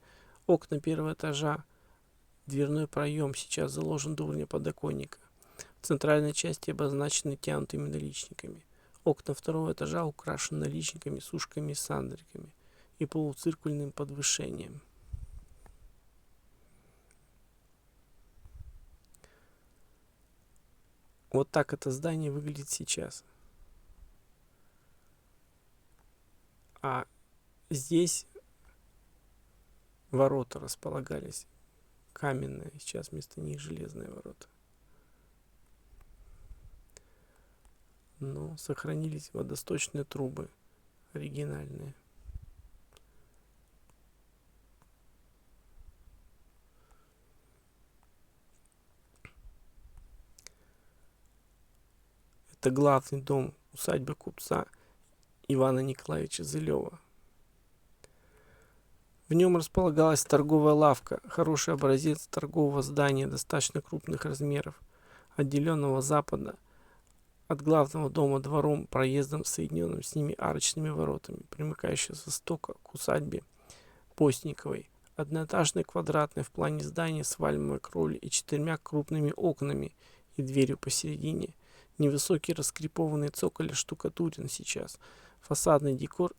Окна первого этажа, дверной проем сейчас заложен до уровня подоконника. В центральной части обозначены тянутыми наличниками. Окна второго этажа украшены наличниками, сушками и сандриками и полуциркульным подвышением. Вот так это здание выглядит сейчас. А здесь ворота располагались каменные, сейчас вместо них железные ворота. Но сохранились водосточные трубы оригинальные. Это главный дом усадьбы купца Ивана Николаевича Зылева. В нем располагалась торговая лавка, хороший образец торгового здания достаточно крупных размеров, отделенного с запада от главного дома двором, проездом, соединенным с ними арочными воротами, примыкающим с востока к усадьбе Постниковой. Одноэтажный квадратный в плане здания с вальмовой кровлей и 4 крупными окнами и дверью посередине. Невысокий раскрепованный цоколь штукатурен сейчас. Фасадный декор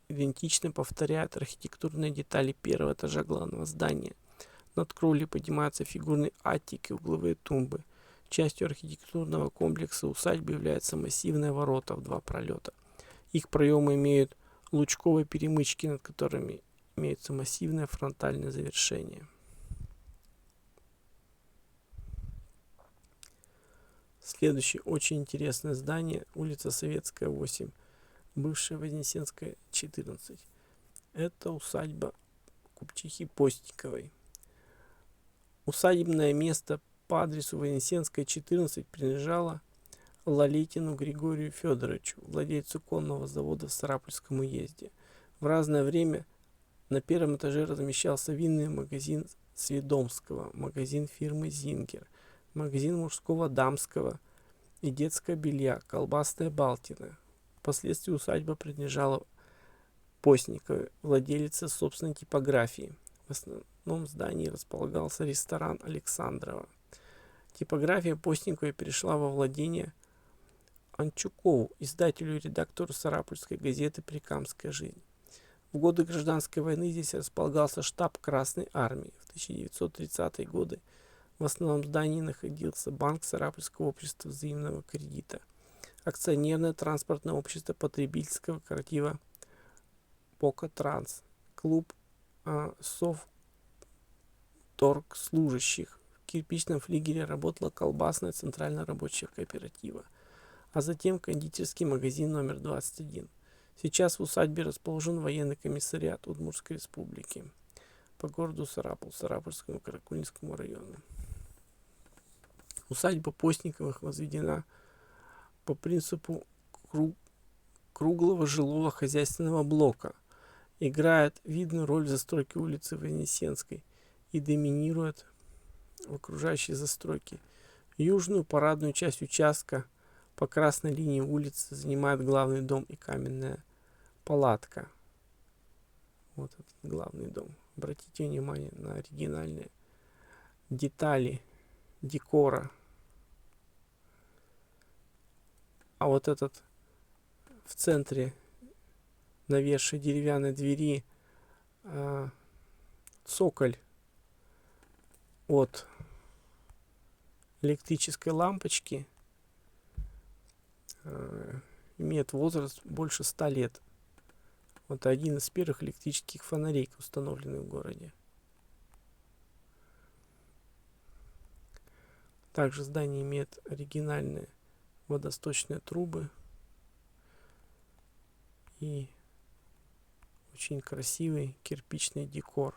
идентично повторяет архитектурные детали первого этажа главного здания. Над кровлей поднимаются фигурные аттики и угловые тумбы. Частью архитектурного комплекса усадьбы являются массивные ворота в 2 пролета. Их проемы имеют лучковые перемычки, над которыми имеется массивное фронтальное завершение. Следующее очень интересное здание, улица Советская, 8, бывшая Вознесенская, 14. Это усадьба купчихи Постниковой. Усадебное место по адресу Вознесенская, 14 принадлежало Лалетину Григорию Федоровичу, владельцу конного завода в Сарапульском уезде. В разное время на первом этаже размещался винный магазин Сведомского, магазин фирмы Зингер, магазин мужского, дамского и детского белья, колбасная Балтина. Впоследствии усадьба принадлежала Постниковой, владелице собственной типографии. В основном здании располагался ресторан Александрова. Типография Постниковой перешла во владение Анчукову, издателю и редактору Сарапульской газеты «Прикамская жизнь». В годы гражданской войны здесь располагался штаб Красной армии. В 1930-е годы в основном здании находился банк Сарапульского общества взаимного кредита, акционерное транспортное общество потребительского кооператива Покатранс, клуб Совторгслужащих. В кирпичном флигеле работала колбасная центральная рабочая кооператива, а затем кондитерский магазин номер 21. Сейчас в усадьбе расположен военный комиссариат Удмуртской республики по городу Сарапул, Сарапульскому Каракульнинскому району. Усадьба Постниковых возведена по принципу круглого жилого хозяйственного блока играет видную роль в застройке улицы Вознесенской и доминирует в окружающей застройке. Южную парадную часть участка по красной линии улицы занимает главный дом и каменная палатка. Вот этот главный дом. Обратите внимание на оригинальные детали декора. А вот этот в центре навесшей деревянной двери цоколь от электрической лампочки имеет возраст больше 100 лет. Вот один из первых электрических фонарей, установленных в городе. Также здание имеет оригинальные водосточные трубы и очень красивый кирпичный декор.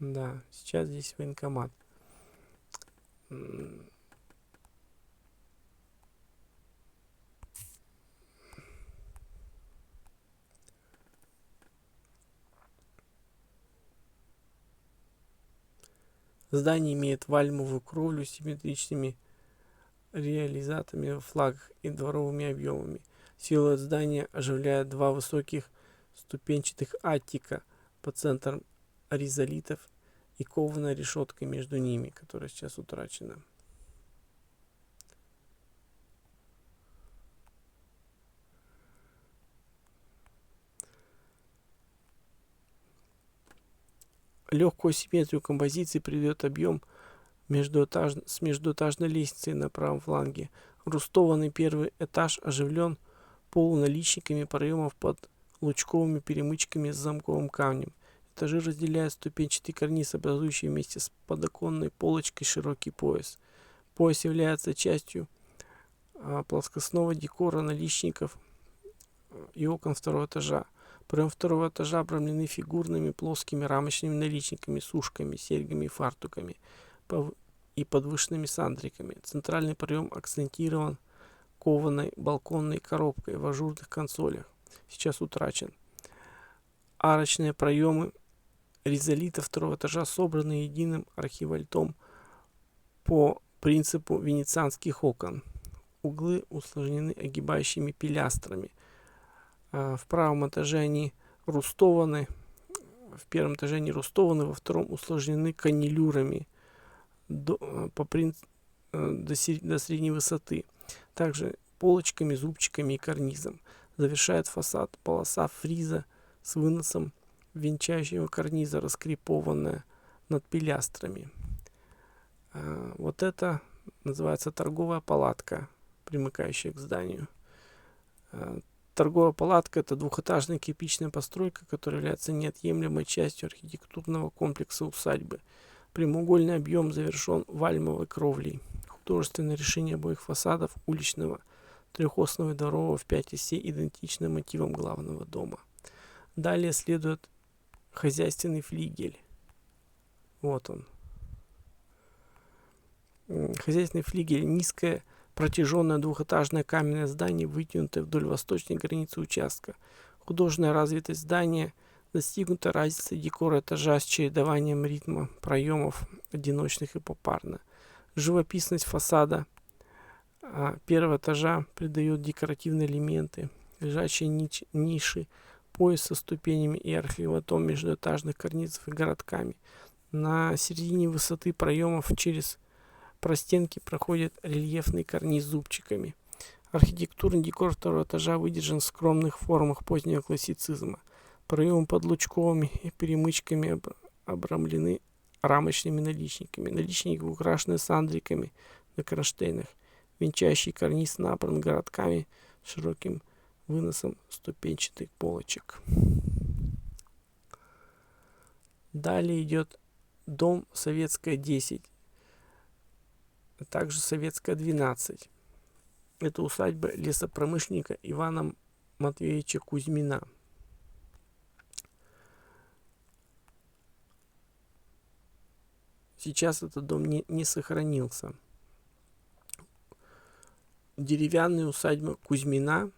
Да, сейчас здесь военкомат. Здание имеет вальмовую кровлю с симметричными реализатами в флагах и дворовыми объемами. Силуэт здания оживляет два высоких ступенчатых аттика по центрам ризолитов и кованая решетка между ними, которая сейчас утрачена. Легкую симметрию композиции придает объем с междуэтажной лестницей на правом фланге. Рустованный первый этаж оживлен полуналичниками проемов под лучковыми перемычками с замковым камнем. Этажи разделяют ступенчатый карниз, образующий вместе с подоконной полочкой широкий пояс. Пояс является частью плоскостного декора наличников и окон второго этажа. Проем второго этажа обрамлены фигурными плоскими рамочными наличниками с ушками, серьгами и фартуками и подвышенными сандриками. Центральный проем акцентирован кованой балконной коробкой в ажурных консолях. Сейчас утрачен. Арочные проемы ризолита второго этажа собраны единым архивольтом по принципу венецианских окон. Углы усложнены огибающими пилястрами. В правом этаже они рустованы, в первом этаже они рустованы, во втором усложнены каннелюрами до средней высоты. Также полочками, зубчиками и карнизом. Завершает фасад полоса фриза с выносом венчающего карниза, раскрепованная над пилястрами. Вот это называется торговая палатка, примыкающая к зданию. Торговая палатка — это двухэтажная кирпичная постройка, которая является неотъемлемой частью архитектурного комплекса усадьбы. Прямоугольный объем завершен вальмовой кровлей. Художественное решение обоих фасадов уличного, трехосного и дворового в 5 осей идентично мотивам главного дома. Далее следует хозяйственный флигель. Вот он. Хозяйственный флигель — низкое протяженное двухэтажное каменное здание, вытянутое вдоль восточной границы участка. Художественная развитость здания достигнута разницей декора этажа с чередованием ритма проемов одиночных и попарно. Живописность фасада первого этажа придает декоративные элементы, лежачие ниши, пояс со ступенями и архивольтом междуэтажных карнизов и городками. На середине высоты проемов через простенки проходит рельефный карниз с зубчиками. Архитектурный декор второго этажа выдержан в скромных формах позднего классицизма. Проемы под лучковыми и перемычками обрамлены рамочными наличниками. Наличники украшены сандриками на кронштейнах. Венчающий карниз набран городками с широким выносом ступенчатых полочек. Далее идет дом Советская 10, а также Советская 12. Это усадьба лесопромышленника Ивана Матвеевича Кузьмина. сейчас этот дом не сохранился. Деревянная усадьба Кузьмина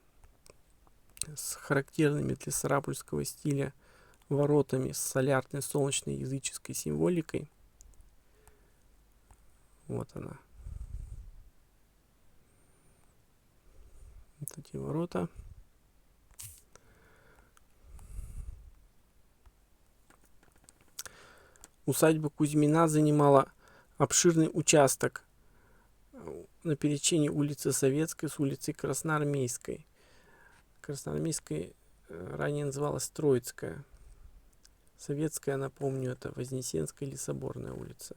с характерными для сарапульского стиля воротами с солярной солнечной языческой символикой. Вот она. Вот эти ворота. Усадьба Кузьмина занимала обширный участок на пересечении улицы Советской с улицей Красноармейской. Красноармейской ранее называлась Троицкая. Советская, напомню, это Вознесенская или Соборная улица.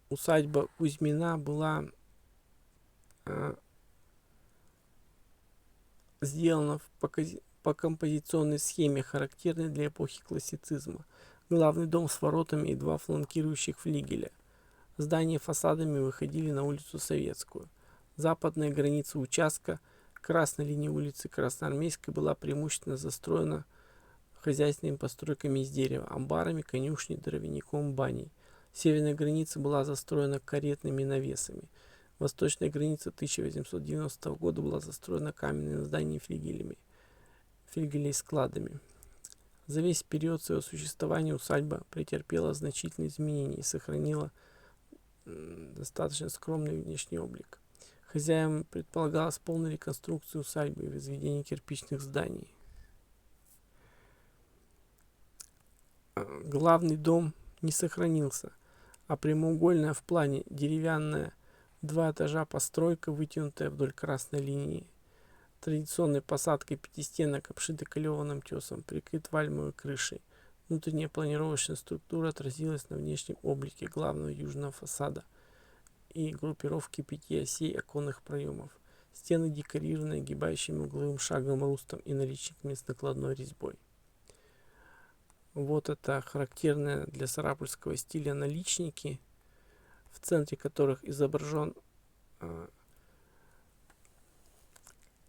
Усадьба Кузьмина была сделана по композиционной схеме, характерной для эпохи классицизма. Главный дом с воротами и два фланкирующих флигеля. Здания фасадами выходили на улицу Советскую. Западная граница участка красной линии улицы Красноармейской была преимущественно застроена хозяйственными постройками из дерева, амбарами, конюшней, дровяником, баней. Северная граница была застроена каретными навесами. Восточная граница 1890 года была застроена каменными зданиями флигелей складами. За весь период своего существования усадьба претерпела значительные изменения и сохранила достаточно скромный внешний облик. Хозяевам предполагалась полная реконструкция усадьбы и возведение кирпичных зданий. Главный дом не сохранился, а прямоугольная в плане деревянная 2 этажа постройка, вытянутая вдоль красной линии, традиционной посадкой пятистенок, обшитой клеваным тесом, прикрыт вальмовой крышей. Внутренняя планировочная структура отразилась на внешнем облике главного южного фасада и группировки 5 осей оконных проемов. Стены декорированы огибающим угловым шагом рустом и наличниками с накладной резьбой. Вот это характерное для сарапульского стиля наличники, в центре которых изображен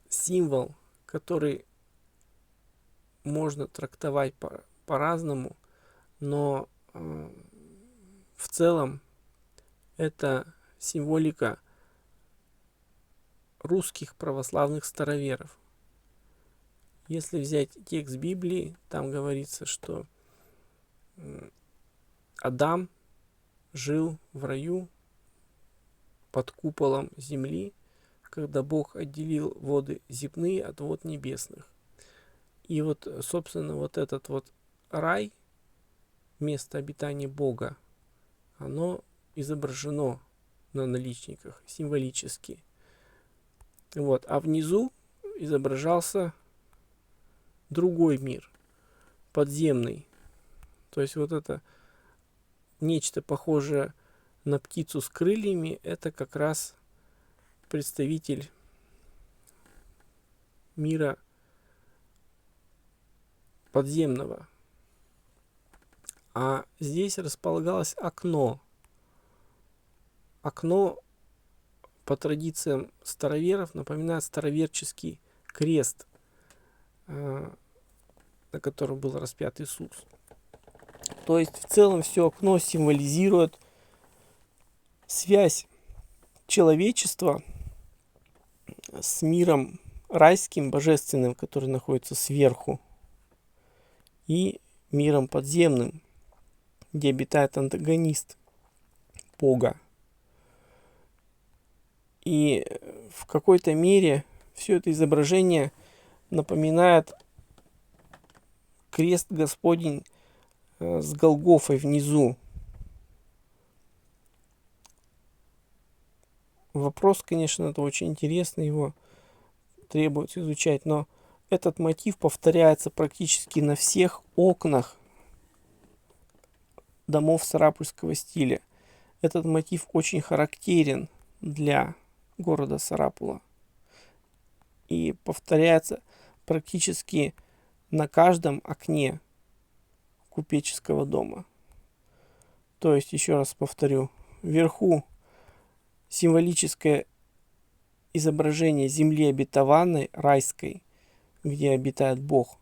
символ, который можно трактовать по-разному, но в целом это символика русских православных староверов. Если взять текст Библии, там говорится, что Адам жил в раю под куполом земли, когда Бог отделил воды земные от вод небесных. И вот, собственно, вот этот вот рай, место обитания Бога, оно изображено на наличниках символически. Вот. А внизу изображался другой мир, подземный. То есть вот это нечто похожее на птицу с крыльями, это как раз представитель мира подземного. А здесь располагалось окно. Окно по традициям староверов напоминает староверческий крест, на котором был распят Иисус. То есть в целом все окно символизирует связь человечества с миром райским, божественным, который находится сверху, и миром подземным, где обитает антагонист Бога. И в какой-то мере все это изображение напоминает крест Господень с Голгофой внизу. Вопрос, конечно, это очень интересный, его требуется изучать, но этот мотив повторяется практически на всех окнах домов сарапульского стиля. Этот мотив очень характерен для города Сарапула и повторяется практически на каждом окне купеческого дома. То есть, еще раз повторю, вверху символическое изображение земли обетованной, райской, где обитает Бог.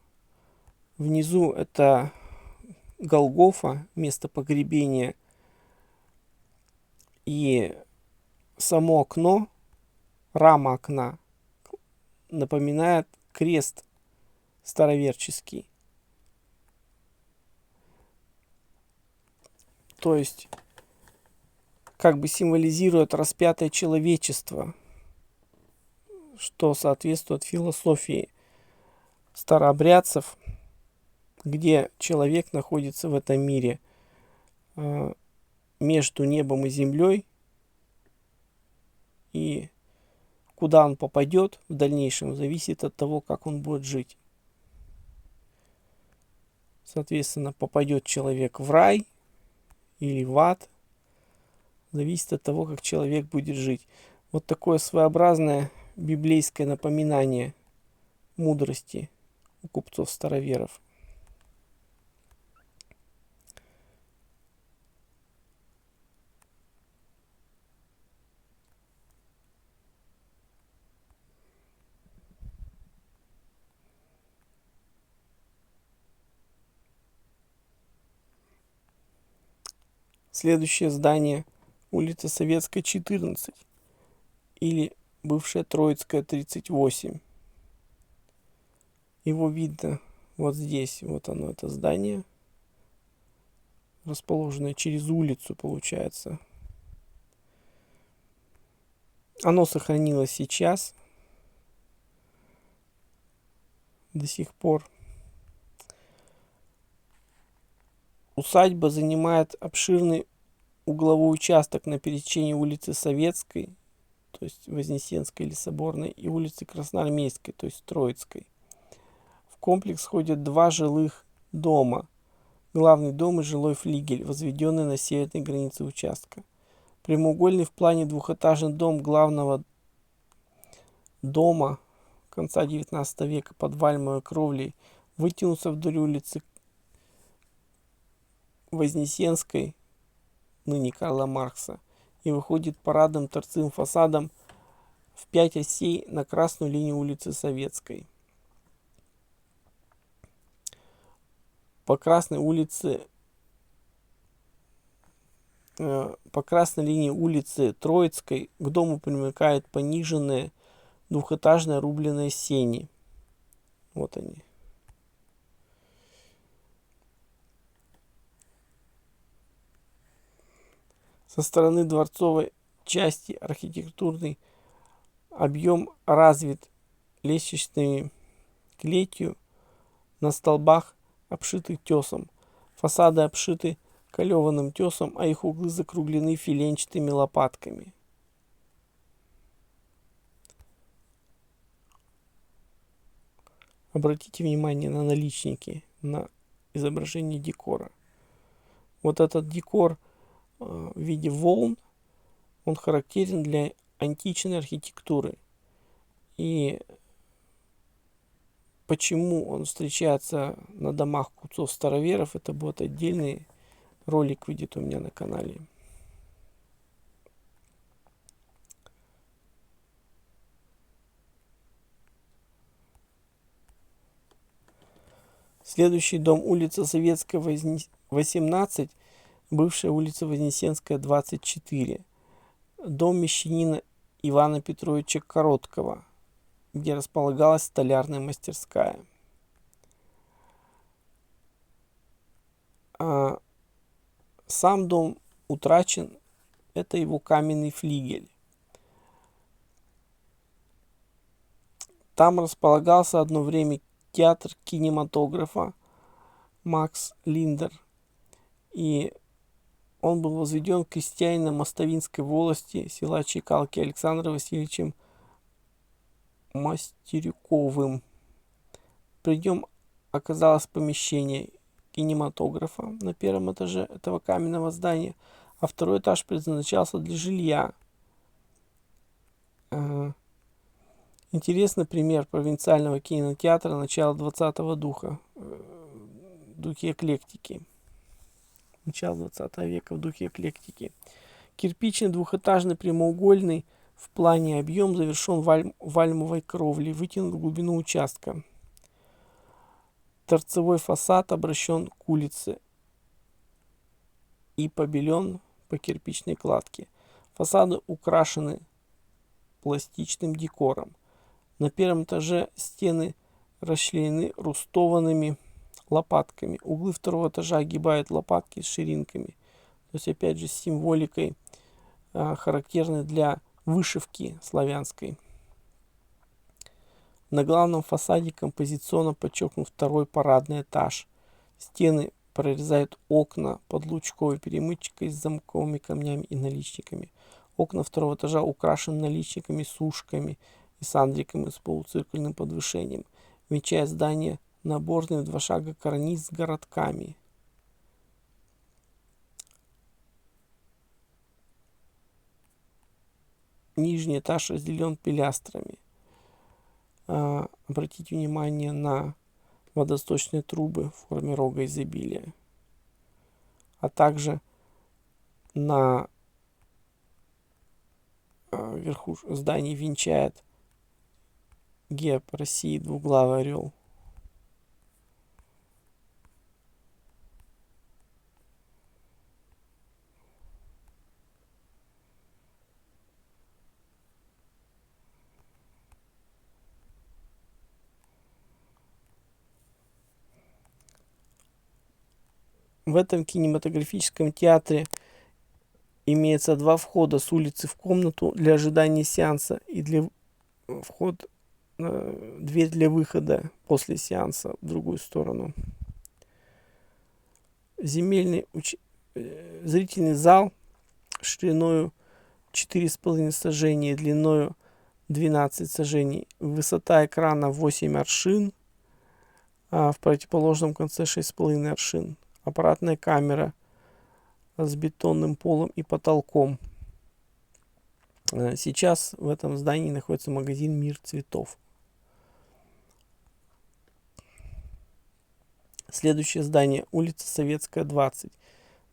Внизу это Голгофа, место погребения И само окно, рама окна, напоминает крест староверческий. То есть, как бы символизирует распятое человечество, что соответствует философии старообрядцев, где человек находится в этом мире между небом и землей, и куда он попадет в дальнейшем, зависит от того, как он будет жить. Соответственно, попадет человек в рай или в ад, зависит от того, как человек будет жить. Вот такое своеобразное библейское напоминание мудрости у купцов-староверов. Следующее здание — улица Советская, 14, или бывшая Троицкая, 38. Его видно вот здесь, вот оно, это здание, расположенное через улицу, получается. Оно сохранилось сейчас, до сих пор. Усадьба занимает обширный угловой участок на пересечении улицы Советской, то есть Вознесенской или Соборной, и улицы Красноармейской, то есть Троицкой. В комплекс входят два жилых дома. Главный дом и жилой флигель, возведенный на северной границе участка. Прямоугольный в плане двухэтажный дом главного дома конца XIX века под вальмовой кровлей вытянулся вдоль улицы Вознесенской, ныне Карла Маркса, и выходит парадным торцевым фасадом в 5 осей на красную линию улицы Советской. По красной линии улицы Троицкой к дому примыкают пониженные двухэтажные рубленые сени. Вот они. Со стороны дворцовой части архитектурный объем развит лестничной клетью на столбах, обшитых тесом. Фасады обшиты колеванным тесом, а их углы закруглены филенчатыми лопатками. Обратите внимание на наличники, на изображение декора. Вот этот декор в виде волн, он характерен для античной архитектуры. И почему он встречается на домах купцов-староверов, это будет отдельный ролик, выйдет у меня на канале. Следующий дом — улица Советская, 18, бывшая улица Вознесенская, 24. Дом мещанина Ивана Петровича Короткого, где располагалась столярная мастерская. Сам дом утрачен, это его каменный флигель. Там располагался одно время театр кинематографа Макс Линдер, и он был возведен крестьянином Мостовинской волости села Чекалки Александром Васильевичем Мастерюковым. При нем оказалось помещение кинематографа на первом этаже этого каменного здания, а второй этаж предназначался для жилья. Интересный пример провинциального кинотеатра начала 20-го духе эклектики. Начало 20 века в духе эклектики. Кирпичный двухэтажный прямоугольный в плане объем завершен вальмовой кровлей, вытянут в глубину участка. Торцевой фасад обращен к улице и побелен по кирпичной кладке. Фасады украшены пластичным декором. На первом этаже стены расчленены рустованными лопатками. Углы второго этажа огибают лопатки с ширинками. То есть опять же с символикой, характерной для вышивки славянской. На главном фасаде композиционно подчеркнут второй парадный этаж. Стены прорезают окна под лучковой перемычкой с замковыми камнями и наличниками. Окна второго этажа украшены наличниками, сушками и сандриками с полуциркульным подвышением. Венчает здание наборный в 2 шага карниз с городками. Нижний этаж разделен пилястрами. Обратите внимание на водосточные трубы в форме рога изобилия, а также на верхушку здания венчает герб России, двуглавый орел. В этом кинематографическом театре имеется 2 входа с улицы в комнату для ожидания сеанса и дверь для выхода после сеанса в другую сторону. Зрительный зал шириной 4,5 сажений, длиной 12 сажений. Высота экрана 8 аршин, а в противоположном конце 6,5 аршин. Аппаратная камера с бетонным полом и потолком. Сейчас в этом здании находится магазин «Мир цветов». Следующее здание — улица Советская, 20,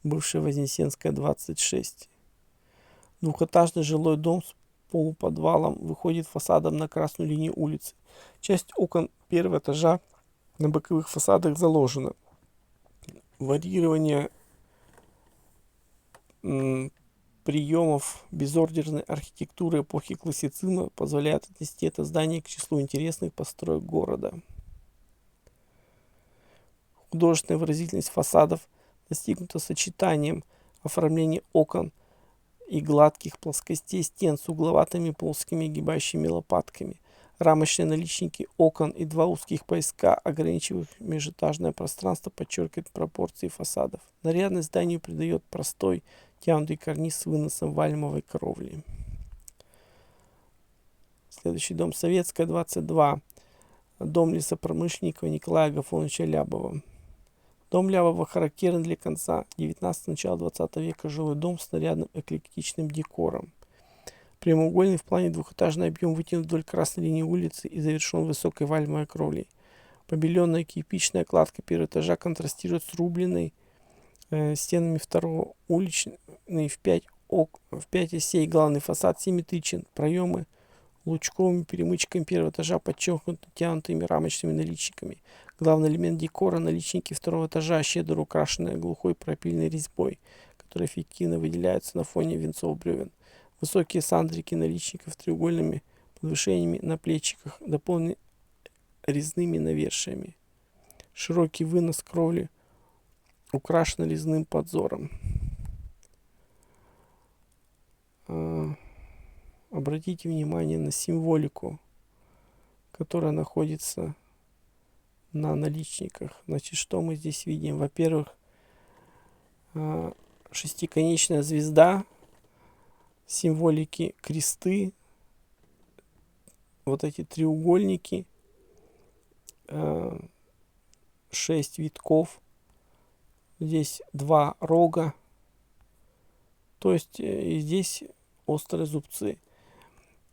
бывшая Вознесенская, 26. Двухэтажный жилой дом с полуподвалом выходит фасадом на красную линию улицы. Часть окон первого этажа на боковых фасадах заложена. Варьирование приемов безордерной архитектуры эпохи классицизма позволяет отнести это здание к числу интересных построек города. Художественная выразительность фасадов достигнута сочетанием оформления окон и гладких плоскостей стен с угловатыми плоскими гибающими лопатками. Рамочные наличники окон и 2 узких пояска, ограничивающих межэтажное пространство, подчеркивают пропорции фасадов. Нарядность зданию придает простой тянутый карниз с выносом вальмовой кровли. Следующий дом — Советская, 22. Дом лесопромышленника Николая Агафоновича Лябова. Дом Лябова характерен для конца 19-го, начала 20 века жилой дом с нарядным эклектичным декором. Прямоугольный в плане двухэтажный объем вытянут вдоль красной линии улицы и завершен высокой вальмовой кровлей. Побеленная кирпичная кладка первого этажа контрастирует с рубленной стенами второго. Уличный в 5 осей главный фасад симметричен. Проемы лучковыми перемычками первого этажа подчеркнуты тянутыми рамочными наличниками. Главный элемент декора — наличники второго этажа, щедро украшенные глухой пропильной резьбой, которые эффективно выделяются на фоне венцов бревен. Высокие сандрики наличников треугольными подвышениями на плечиках дополнены резными навершиями. Широкий вынос кровли украшен резным подзором. Обратите внимание на символику, которая находится на наличниках. Значит, что мы здесь видим? Во-первых, шестиконечная звезда, символики кресты, вот эти треугольники, 6 витков, здесь 2 рога, то есть здесь острые зубцы.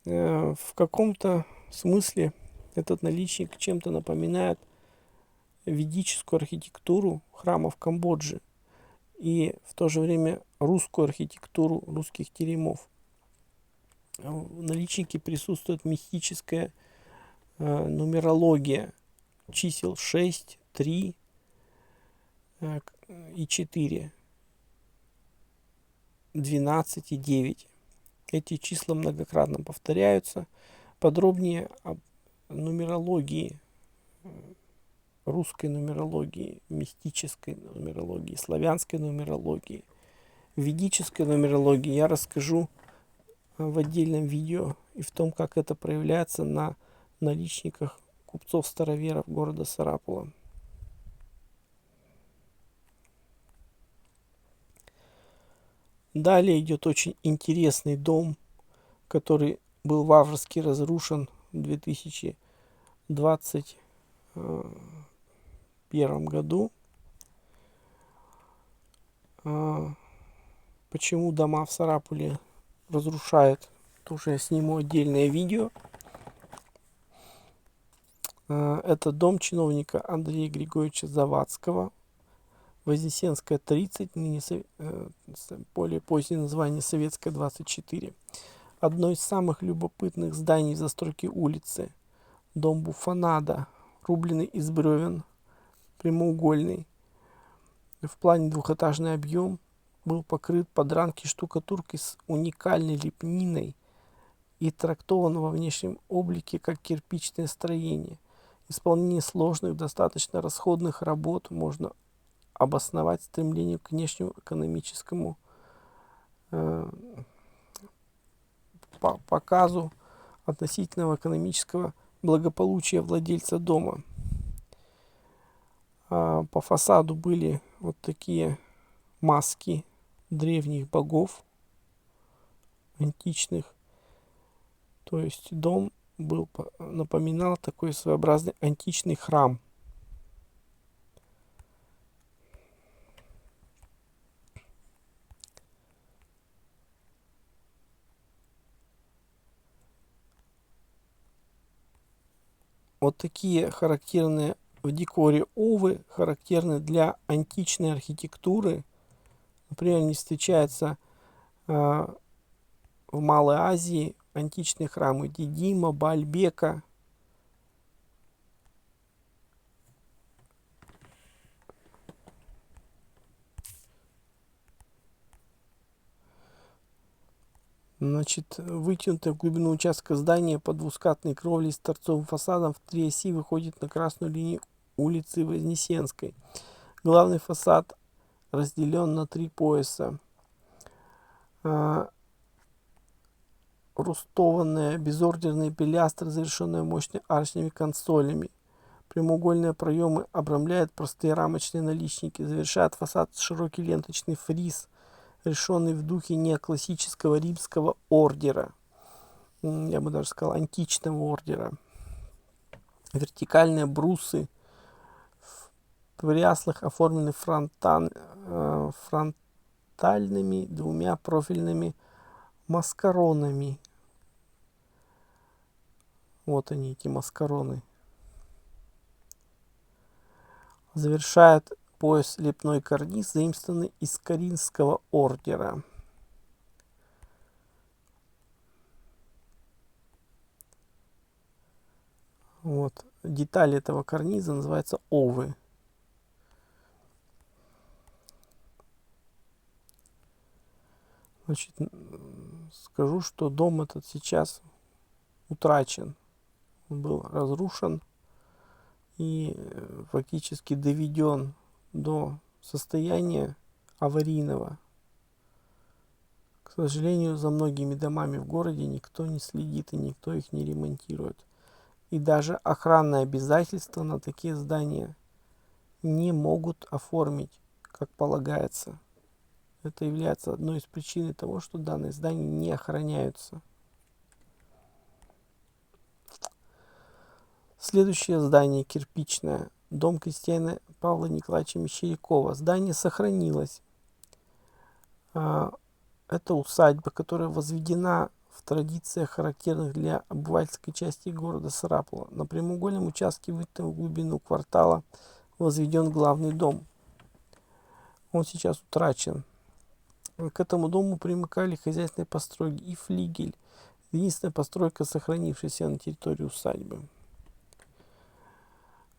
В каком-то смысле этот наличник чем-то напоминает ведическую архитектуру храмов Камбоджи и в то же время русскую архитектуру русских теремов. В наличнике присутствует мистическая нумерология чисел 6, 3 и 4, 12 и 9. Эти числа многократно повторяются. Подробнее об нумерологии, русской нумерологии, мистической нумерологии, славянской нумерологии, ведической нумерологии я расскажу в отдельном видео и в том, как это проявляется на наличниках купцов-староверов города Сарапула. Далее идет очень интересный дом, который был варварски разрушен в 2021 году. Почему дома в Сарапуле разрушают, тоже я сниму отдельное видео. Это дом чиновника Андрея Григорьевича Завадского, Вознесенская 30, ныне более позднее название Советская 24. Одно из самых любопытных зданий застройки улицы. Дом Буфанада, рубленый из бревен, прямоугольный. В плане двухэтажный объем, был покрыт подранки штукатуркой с уникальной лепниной и трактован во внешнем облике как кирпичное строение. Исполнение сложных, достаточно расходных работ можно обосновать стремлением к внешнему экономическому показу относительного экономического благополучия владельца дома. По фасаду были вот такие маски древних богов античных. То есть дом напоминал такой своеобразный античный храм. Вот такие характерные в декоре овы, характерны для античной архитектуры. Например, не встречаются в Малой Азии античные храмы Дидима, Баальбека. Значит, вытянутая в глубину участка здания под двускатной кровлей с торцовым фасадом в 3 оси выходит на красную линию улицы Вознесенской. Главный фасад разделен на 3 пояса. Рустованные безордерные пилястры, завершенные мощными арочными консолями. Прямоугольные проемы обрамляют простые рамочные наличники. Завершает фасад широкий ленточный фриз, решенный в духе неоклассического римского ордера. Я бы даже сказал, античного ордера. Вертикальные брусы в ряслах оформлены фронтальными 2 профильными маскаронами. Вот они, эти маскароны. Завершает пояс лепной карниз, заимствованный из Каринского ордера. Вот. Детали этого карниза называются овы. Значит, скажу, что дом этот сейчас утрачен. Он был разрушен и фактически доведен до состояния аварийного. К сожалению, за многими домами в городе никто не следит и никто их не ремонтирует. И даже охранные обязательства на такие здания не могут оформить, как полагается. Это является одной из причин того, что данные здания не охраняются. Следующее здание кирпичное. Дом крестьянина Павла Николаевича Мещерякова. Здание сохранилось. Это усадьба, которая возведена в традициях, характерных для обывательской части города Сарапула. На прямоугольном участке, вытянутом в глубину квартала, возведен главный дом. Он сейчас утрачен. К этому дому примыкали хозяйственные постройки и флигель. Единственная постройка, сохранившаяся на территории усадьбы.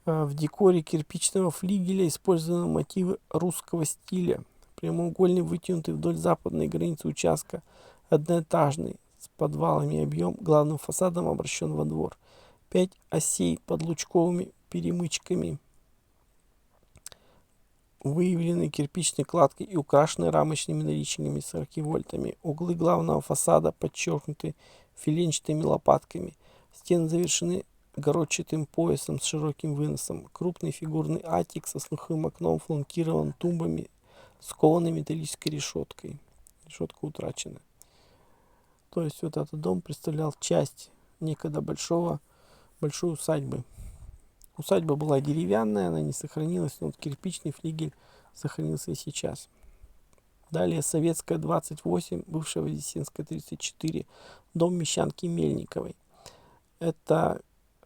В декоре кирпичного флигеля использованы мотивы русского стиля. Прямоугольный, вытянутый вдоль западной границы участка, одноэтажный, с подвалами, объем главным фасадом обращен во двор. 5 осей под лучковыми перемычками, выявлены кирпичной кладкой и украшены рамочными наличниками 40 вольтами. Углы главного фасада подчеркнуты филенчатыми лопатками. Стены завершены городчатым поясом с широким выносом. Крупный фигурный атик со слуховым окном фланкирован тумбами с кованой металлической решеткой. Решетка утрачена. То есть вот этот дом представлял часть некогда большой усадьбы. Усадьба была деревянная, она не сохранилась, но вот кирпичный флигель сохранился и сейчас. Далее Советская 28, бывшая Вознесенская 34, дом Мещанки Мельниковой. Это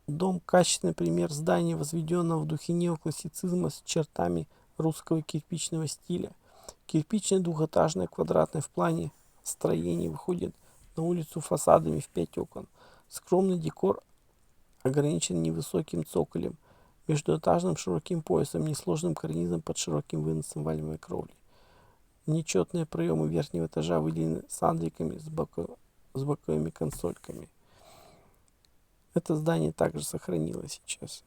дом – качественный пример здания, возведенного в духе неоклассицизма с чертами русского кирпичного стиля. Кирпичное двухэтажное квадратное в плане строение выходит на улицу фасадами в 5 окон. Скромный декор ограничен невысоким цоколем, междуэтажным широким поясом, несложным карнизом под широким выносом вальмовой кровли. Нечетные проемы верхнего этажа выделены сандриками с боковыми консольками. Это здание также сохранилось сейчас.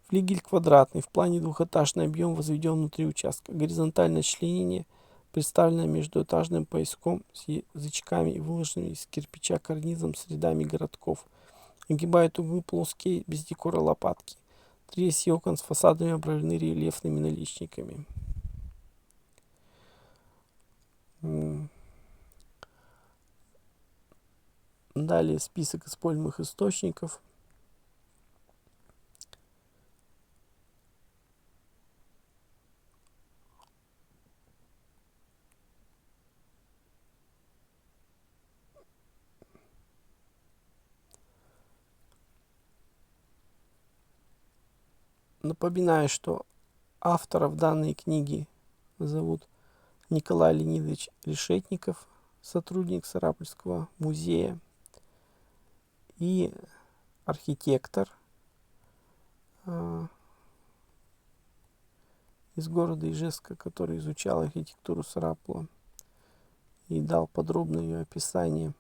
Флигель квадратный, в плане двухэтажный, объем возведен внутри участка. Горизонтальное членение представлено междуэтажным пояском с язычками и выложенными из кирпича карнизом с рядами городков. Огибают углы плоские, без декора лопатки. 3 оси окон с фасадами обрамлены рельефными наличниками. Далее список используемых источников. Напоминаю, что авторов данной книги зовут Николай Леонидович Решетников, сотрудник Сарапульского музея, и архитектор из города Ижевска, который изучал архитектуру Сарапула и дал подробное ее описание.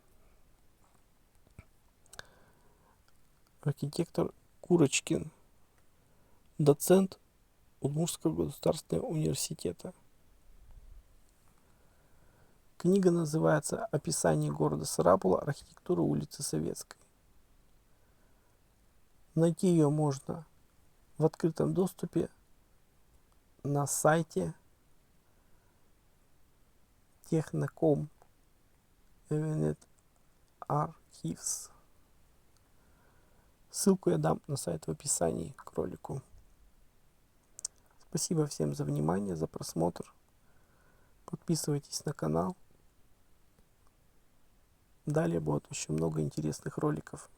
Архитектор Курочкин, доцент Удмуртского государственного университета. Книга называется «Описание города Сарапула. Архитектура улицы Советской». Найти ее можно в открытом доступе на сайте Technocom Evenet Archives. Ссылку я дам на сайт в описании к ролику. Спасибо всем за внимание, за просмотр. Подписывайтесь на канал. Далее будет еще много интересных роликов.